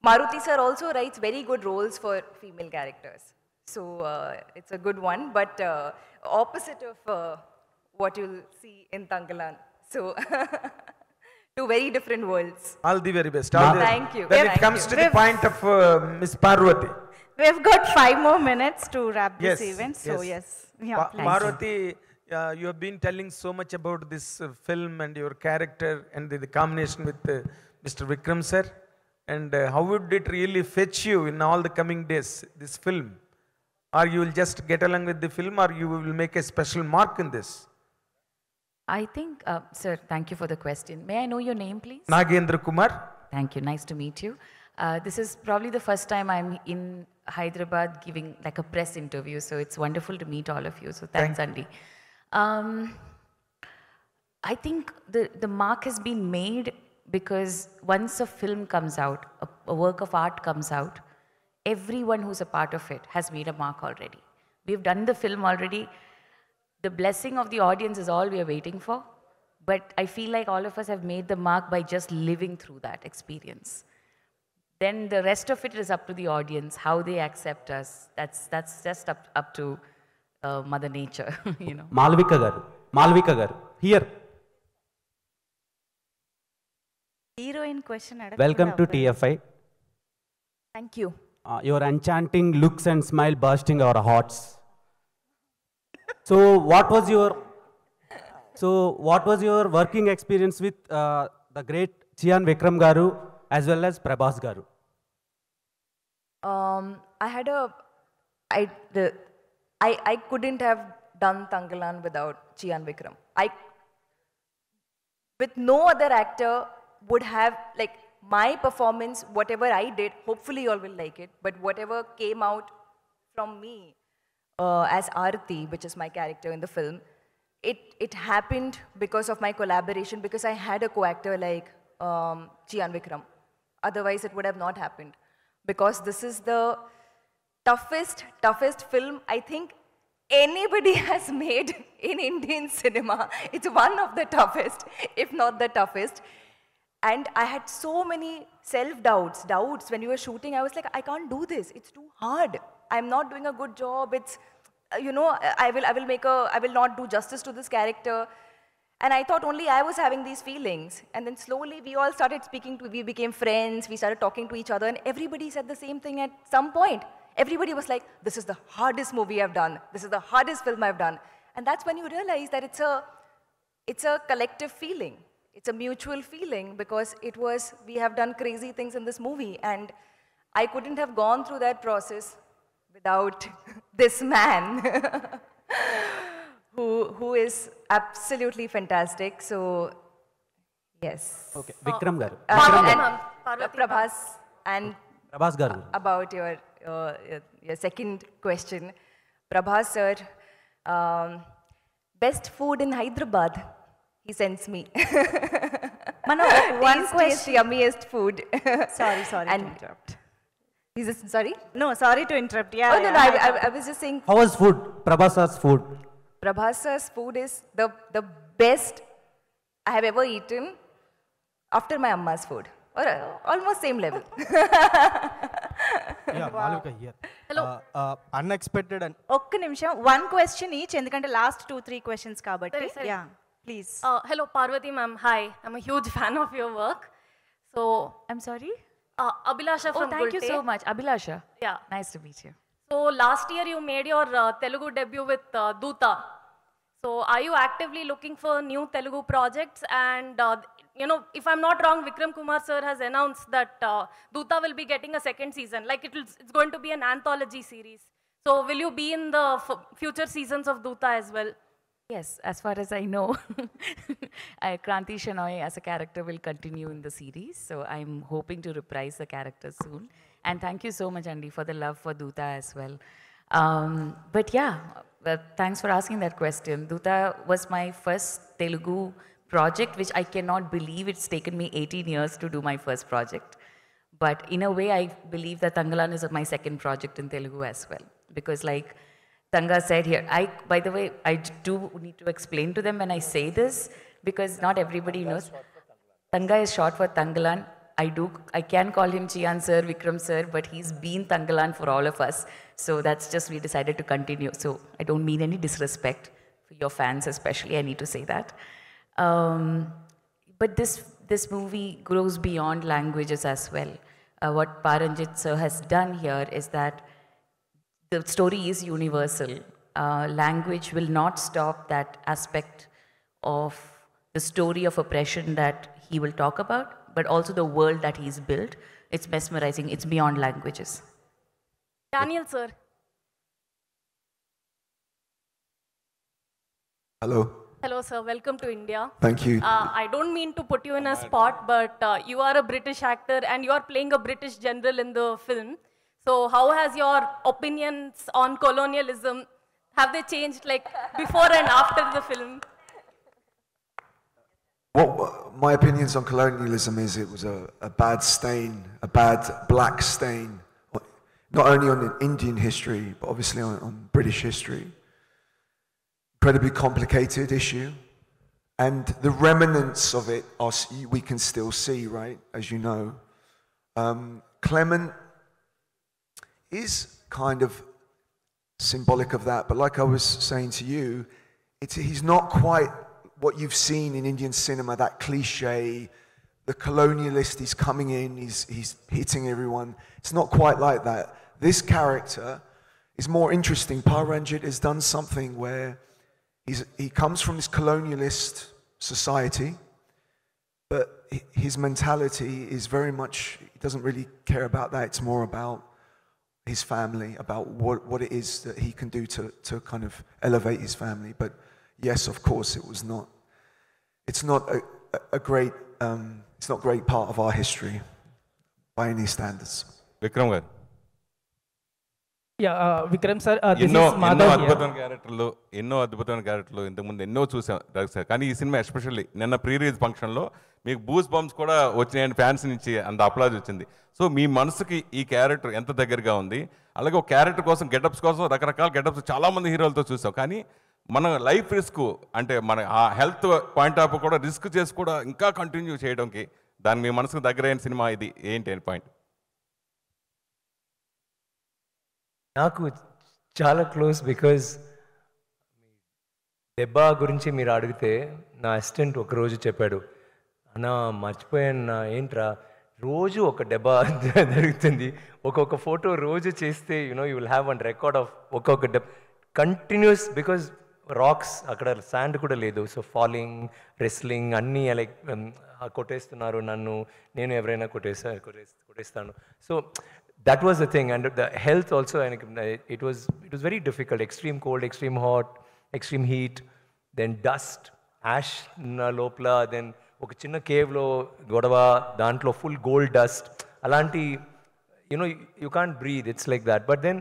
Maruti sir also writes very good roles for female characters. So it's a good one, but opposite of what you'll see in Tangalan. So two very different worlds. All the very best. Thank you. When it comes to the point of Miss Parvati. We've got 5 more minutes to wrap this event, so yes. Yeah, Parvati, you have been telling so much about this film and your character and the combination with Mr. Vikram sir. And how would it really fetch you in all the coming days, this film? Or you will just get along with the film, or you will make a special mark in this? I think, sir, thank you for the question. May I know your name, please? Nagendra Kumar. Thank you. Nice to meet you. This is probably the first time I'm in Hyderabad giving like a press interview, so it's wonderful to meet all of you. So thanks, Andy. I think the mark has been made because once a film comes out, a work of art comes out, everyone who's a part of it has made a mark already. We've done the film already. The blessing of the audience is all we are waiting for. But I feel like all of us have made the mark by just living through that experience. Then the rest of it is up to the audience, how they accept us. That's just up to Mother Nature, Malvika garu, here. Heroine question. Welcome to TFI. Thank you. Your enchanting looks and smile bursting our hearts. So what was your working experience with the great Chian Vikram garu as well as Prabhas garu? I couldn't have done Tangalan without Chian Vikram. With no other actor would have, my performance, whatever I did, hopefully you all will like it, but whatever came out from me as Aarti, which is my character in the film, it happened because of my collaboration, because I had a co-actor like Chian Vikram. Otherwise, it would have not happened. Because this is the toughest film I think anybody has made in Indian cinema. It's one of the toughest, if not the toughest. And I had so many self-doubts, when you were shooting. I was like, I can't do this. It's too hard. I'm not doing a good job. It's, you know, I will not do justice to this character. And I thought only I was having these feelings. And then slowly we all started we became friends, we started talking to each other, and everybody said the same thing at some point. Everybody was like, this is the hardest movie I've done. This is the hardest film I've done. And that's when you realize that it's a collective feeling. It's a mutual feeling, because we have done crazy things in this movie. And I couldn't have gone through that process without this man. who is absolutely fantastic. So, yes. Okay, Vikram garu. Prabhas and Prabhas garu. About your second question. Prabhas sir, best food in Hyderabad, he sends me. One question. Yummiest food. Sorry to interrupt. Sorry? No, sorry to interrupt. Yeah. Oh, no, I was just saying. How was food? Prabhas's food. Prabhas's food is the best I have ever eaten after my amma's food. Or almost same level. Yeah, Malvika here. Hello. Unexpected and... ఒక్క నిమిషం, one question each, ఎందుకంటే last 2-3 questions కాబట్టి. Sorry. Yeah, please. Hello, Parvati ma'am. Hi, I'm a huge fan of your work. So, I'm sorry? Abhilasha from thank you Gulte. so much. Abhilasha. Yeah. Nice to meet you. So, last year you made your Telugu debut with Doota. So, are you actively looking for new Telugu projects? And, you know, if I'm not wrong, Vikram Kumar sir has announced that Doota will be getting a second season. Like, it's going to be an anthology series. So, will you be in the future seasons of Doota as well? Yes, as far as I know, Kranti Shenoy as a character will continue in the series. So I'm hoping to reprise the character soon. And thank you so much, Andy, for the love for Doota as well. But yeah, thanks for asking that question. Doota was my first Telugu project, which I cannot believe it's taken me 18 years to do my first project. But in a way, I believe that Tangalan is my second project in Telugu as well. Because like Tanga said here, by the way, I do need to explain to them when I say this, because not everybody knows. Tanga is short for Tangalan. I can call him Chian sir, Vikram sir, but he's been Tangalan for all of us. So that's just, we decided to continue. So I don't mean any disrespect for your fans especially, I need to say that. But this movie grows beyond languages as well. What Paranjit sir has done here is that the story is universal. Language will not stop that aspect of the story of oppression that he will talk about, but also the world that he's built. It's mesmerizing. It's beyond languages. Daniel sir. Hello. Hello sir, welcome to India. Thank you. I don't mean to put you in a spot, but you are a British actor and you are playing a British general in the film. So how has your opinions on colonialism, have they changed like before and after the film? What my opinions on colonialism is, it was a bad stain, a bad black stain, not only on Indian history, but obviously on British history. Incredibly complicated issue. And the remnants of it we can still see, right, as you know. Clement is kind of symbolic of that, but like I was saying to you, he's not quite what you've seen in Indian cinema, that cliche, the colonialist, he's coming in, he's hitting everyone. It's not quite like that. This character is more interesting. Paranjit has done something where he comes from this colonialist society, but his mentality is very much, he doesn't really care about that. It's more about his family, about what it is that he can do to kind of elevate his family. But yes, of course, it's not a great it's not a great part of our history by any standards. Vikram గారు Yeah, Vikram sir, this ఎన్నో is Madhav here. అద్భుతమైన క్యారెక్టర్లు ఇంతకుముందు ఎన్నో చూసాం sir. కానీ ఈ cinema especially నిన్న ప్రీ రిలీజ్ ఫంక్షన్లో మీకు బూస్ బంప్స్ కూడా వచ్చినాయని ఫ్యాన్స్ నుంచి అంత అప్లాజ్ వచ్చింది. సో మీ మనసుకి ఈ క్యారెక్టర్ ఎంత దగ్గరగా ఉంది? అలాగే ఒక క్యారెక్టర్ కోసం గెటప్స్ కోసం రకరకాల గెటప్స్ చాలామంది హీరోలతో చూసాం. కానీ మన లైఫ్ రిస్క్ అంటే మన ఆ హెల్త్ పాయింట్ ఆఫ్ కూడా రిస్క్ చేసి కూడా ఇంకా కంటిన్యూ చేయడానికి దాని మీ మనసుకు దగ్గరైన సినిమా ఇది ఏంటి అని పాయింట్? నాకు చాలా క్లోజ్ బికాజ్ దెబ్బా గురించి మీరు అడిగితే నా అసిస్టెంట్ ఒకరోజు చెప్పాడు, అన్న మర్చిపోయాను ఏంట్రా రోజు ఒక దెబ్బా జరుగుతుంది, ఒక్కొక్క ఫోటో రోజు చేస్తే you will have one record of ఒక్కొక్క దెబ్బ కంటిన్యూస్ బికాజ్ రాక్స్ అక్కడ శాండ్ కూడా లేదు. సో ఫాలింగ్ రెస్లింగ్ అన్నీ లైక్ కొట్టేస్తున్నారు నన్ను, నేను ఎవరైనా కొట్టేస్తాను. So that was the thing, and the health also, and it was very difficult. Extreme cold, extreme hot, extreme heat, then dust, ash na lopla, then oka chinna cave lo godava dantlo full gold dust alanti, you can't breathe, it's like that. But then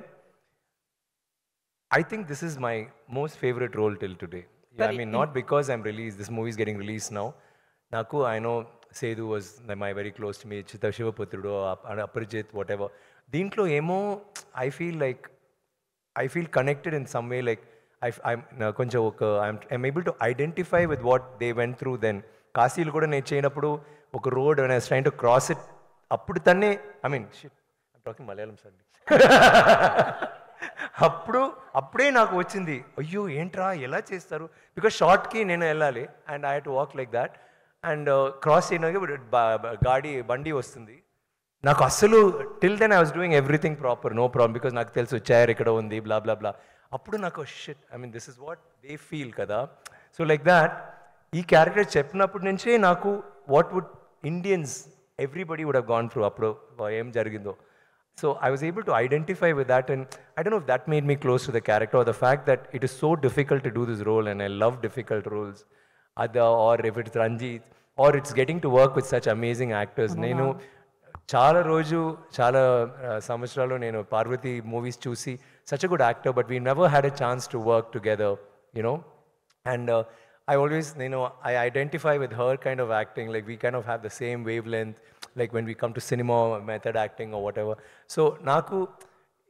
I think this is my most favorite role till today. I mean, not because I'm released, this movie is getting released now. Naku, I know Sedu was my very close to me, Chitta Shivaputrudu, Aparijit, whatever. Deentlo emo, I feel connected in some way, like I'm able to identify with what they went through then. Kasil kuda ne cheyinappudu oka road when I was trying to cross it, appudu tanne, I mean, shit, I'm talking Malayalam sadly. అప్పుడే నాకు వచ్చింది, అయ్యో ఏంట్రా ఎలా చేస్తారు, because షార్ట్కి నేను వెళ్ళాలి and I had to walk like that and cross చేయడానికి బండి వస్తుంది. నాకు అస్సలు till then I was doing everything proper, no problem, because నాకు తెలుసు చైర్ ఇక్కడ ఉంది బ్లా బ్లా బ్లా. అప్పుడు నాకు shit, I mean this is what they feel కదా. సో లైక్ దాట్ ఈ క్యారెక్టర్ చెప్పినప్పటి నుంచే నాకు what would Indians everybody would have gone through అప్పుడు ఏం జరిగిందో. So I was able to identify with that, and I don't know if that made me close to the character or the fact that it is so difficult to do this role, and I love difficult roles. Or if it's Ranjit, or it's getting to work with such amazing actors. Nenu చాలా సంవత్సరాలు నేను Parvati movies చూసి such a good actor, but we never had a chance to work together, and I always, I identify with her kind of acting, like we kind of have the same wavelength, like when we come to cinema, method acting or whatever. So Naku,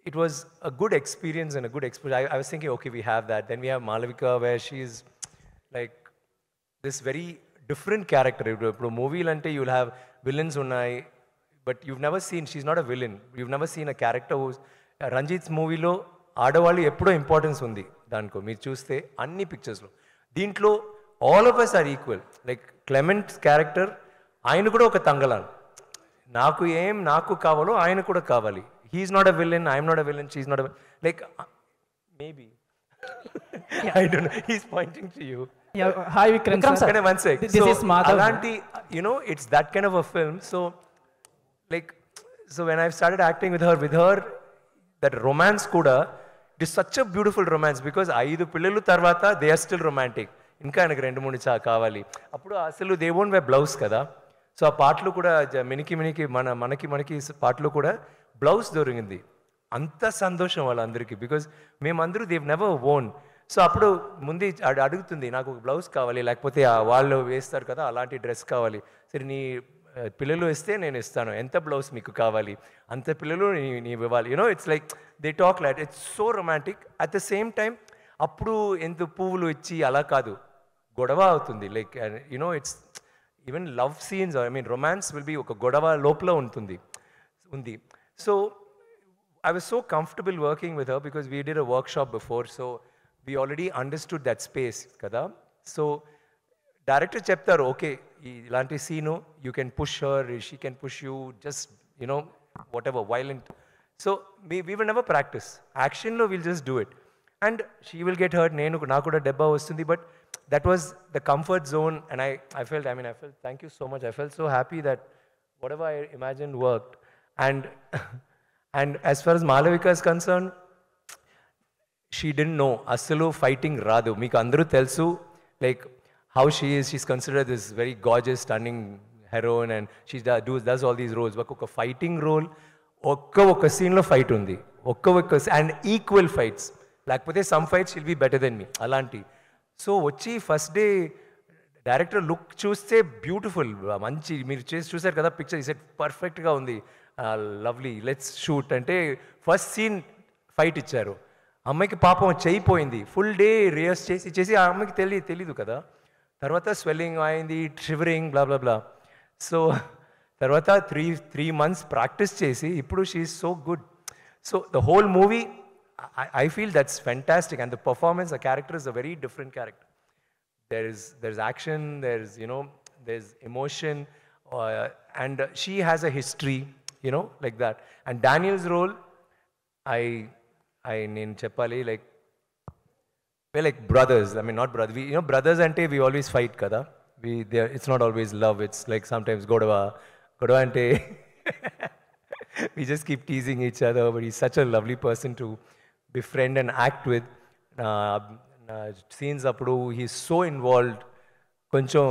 it was a good experience and a good exposure. I was thinking, okay, we have that. Then we have Malavika, where she is like this very different character. If movie lante, you'll have villains unnai, but you've never seen, she's not a villain. You've never seen a character who's, Ranjit's movie lo, ఆడవాళ్ళు ఎప్పుడో importance ఉంది దానికో, మీరు చూస్తే అన్ని పిక్చర్స్లో. దీంట్లో all of us are equal. Like Clement's character, ఆయన కూడా ఒక తంగలాన్, నాకు కావాలో ఆయన కూడా కావాలి. He's not a villain, I'm not a villain, she's not a, like maybe I don't know, he's pointing to you. Yeah, hi Vikram sir. One sec. This is Madhav. Alanti, it's that kind of a film. So when I started acting with her, that romance kuda, it is such a beautiful romance, because 5 పిల్లలు తర్వాత they are still romantic. ఇంకా ఆయనకు 2-3 కావాలి. అప్పుడు అసలు they won't wear blouse కదా. So ఆ పాటలు కూడా మినికి మనకి పాటలు కూడా బ్లౌజ్ దొరికింది. అంత సంతోషం వాళ్ళందరికీ, బికాజ్ మేమందరూ దేవ్ నెవర్ ఓన్. సో అప్పుడు ముందు అడుగుతుంది, నాకు ఒక బ్లౌజ్ కావాలి, లేకపోతే వాళ్ళు వేస్తారు కదా అలాంటి డ్రెస్ కావాలి. సరే నీ పిల్లలు వేస్తే నేను ఇస్తాను, ఎంత బ్లౌజ్ మీకు కావాలి అంత పిల్లలు నీవు ఇవ్వాలి. It's like they talk like, it's so romantic. At the same time అప్పుడు ఎంత పువ్వులు ఇచ్చి అలా కాదు, గొడవ అవుతుంది. Like it's even love scenes, I mean romance will be ఒక గొడవ లోపల ఉంది. So I was so comfortable working with her because we did a workshop before, so we already understood that space kada. So director cheptaru, okay, ilanti scene you can push her, she can push you, just whatever violent. So we will never practice action lo, we'll just do it and she will get hurt, nenu na kuda debba vastundi. But that was the comfort zone, and I felt thank you so much, I felt so happy that whatever I imagined worked. And as far as Malavika is concerned, she didn't know asalu fighting radu. Meeku andaru telusu, like how she is, she's considered this very gorgeous, stunning heroine and she does all these roles. ఒక fighting role, ఒక్క సీన్లో fight ఉంది, ఒక్క and equal fights, లేకపోతే some fights will be better then me అలాంటి. సో వచ్చి first day director look చూస్తే బ్యూటిఫుల్, మంచి మీరు చూసారు కదా పిక్చర్, ఈ సెట్ పర్ఫెక్ట్గా ఉంది, లవ్లీ, లెట్స్ షూట్ అంటే ఫస్ట్ సీన్ ఫైట్ ఇచ్చారు. అమ్మాయికి పాపం చేయిపోయింది, ఫుల్ డే రిహర్స్ చేసి ఆ అమ్మాయికి తెలీదు కదా. తర్వాత స్వెల్లింగ్ అయింది, షివరింగ్ బ్లా బ్లా బ్లా. సో తర్వాత త్రీ months ప్రాక్టీస్ చేసి ఇప్పుడు she is so good. So the whole movie I feel that's fantastic, and the performance, the character is a very different character. There's action, there's emotion, and she has a history, like that. And Daniel's role, I neen cheppali, like we're like brothers. I mean, not brothers. Brothers ante we always fight kada. It's not always love. It's like sometimes godava ante we just keep teasing each other. But he's such a lovely person to befriend and act with. Scenes appudu he's so involved. కొంచెం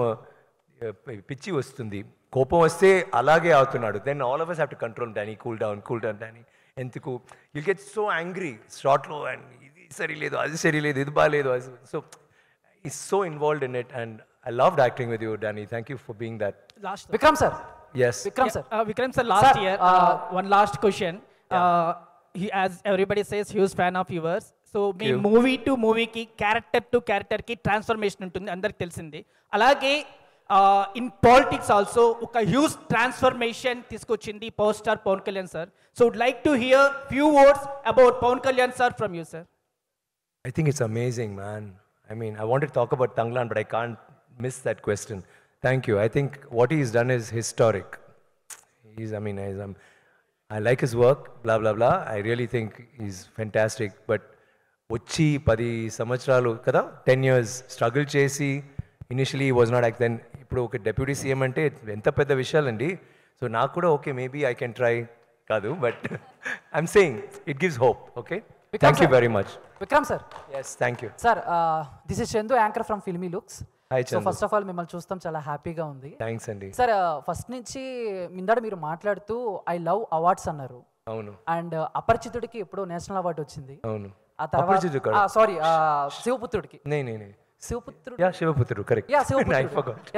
పిచ్చి వస్తుంది, కోపం వస్తే అలాగే అవుతున్నాడు. Then all of us have to control Danny, cool down Danny. ఎందుకు you get so angry షార్ట్లో, and ఇది సరిలేదు, అది సరిలేదు, ఇది బాగాలేదు. So he's so involved in it, and I loved acting with you, Danny. Thank you for being that. Vikram sir. Yes. Vikram sir, last year, one last question. He, as everybody says, huge fan of yours. So మీ movie to మూవీకి, character to క్యారెక్టర్కి transformation ఉంటుంది, అందరికి తెలిసింది. అలాగే in politics also ఒక huge transformation తీసుకొచ్చింది power star Pawan Kalyan sir. So would like to hear few words about Pawan Kalyan sir from you sir. I think it's amazing, man. I mean, I wanted to talk about Tanglan, but I can't miss that question. Thank you. I think what he's done is historic. I like his work, blah, blah, blah. I really think he's fantastic. But వచ్చి 10 సంవత్సరాలు కదా, 10 years struggle చేసి, initially was not act, then ఇప్పుడు ఒక deputy CM అంటే ఎంత పెద్ద విషయాలండి. So నాకు కూడా okay, maybe I can try కాదు, but I'm saying it gives hope. Okay, thank you very much. Vikram sir. Yes, thank you sir. This is Chandu, anchor from Filmy Looks. So first of all మిమ్మల్ని చూస్తాం, చాలా హ్యాపీగా ఉంది. Thanks అండి. Sir, first నుంచి మిందాడ మీరు మాట్లాడుతూ ఐ లవ్ అవార్డ్స్ అన్నారు. అవును. అండ్ అపరిచితుడికి ఎప్పుడో నేషనల్ అవార్డు వచ్చింది. అవును. ఆ తర్వాత సారీ, శివపుత్రుడికి శివపుత్రుడు కరెక్ట్.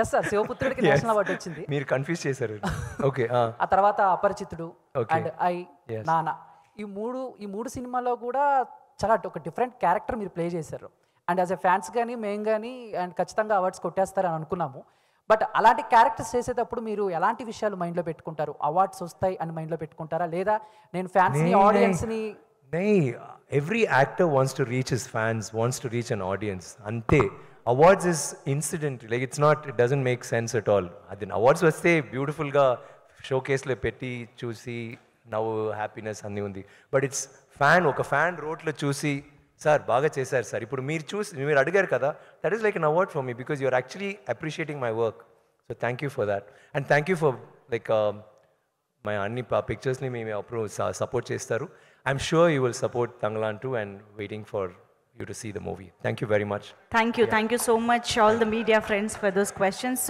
ఎస్ సార్, శివపుత్రుడికి నేషనల్ అవార్డు వచ్చింది. మీరు కన్ఫ్యూజ్ చేశారు. ఓకే. ఆ తర్వాత అపరిచితుడు అండ్ ఐ నాన్న, ఈ మూడు సినిమాలో కూడా చాలా ఒక డిఫరెంట్ క్యారెక్టర్ మీరు ప్లే చేశారు. అండ్ యాజ్ ఎ ఫ్యాన్స్ కానీ మేము కానీ అండ్ ఖచ్చితంగా అవార్డ్స్ కొట్టేస్తారని అనుకున్నాము. బట్ అలాంటి క్యారెక్టర్స్ చేసేటప్పుడు మీరు ఎలాంటి విషయాలు మైండ్లో పెట్టుకుంటారు? అవార్డ్స్ వస్తాయి అని మైండ్లో పెట్టుకుంటారా, లేదా నేను ఫ్యాన్స్ని ఆడియన్స్ని? Every actor wants to reach his fans, wants to reach an audience. Ante awards is incident, like it doesn't make sense at all. Adin awards vaste beautiful ga showcase le petti chusi now happiness anni undi, but it's oka fan wrote lo chusi sir baga chesaru sir ipudu meer adigaru kada, that is like an award for me because you are actually appreciating my work. So thank you for that, and thank you for like my anni pictures ni me support chestaru. I'm sure you will support Tanglan too, and waiting for you to see the movie. Thank you very much. Thank you so much all the media friends for those questions. So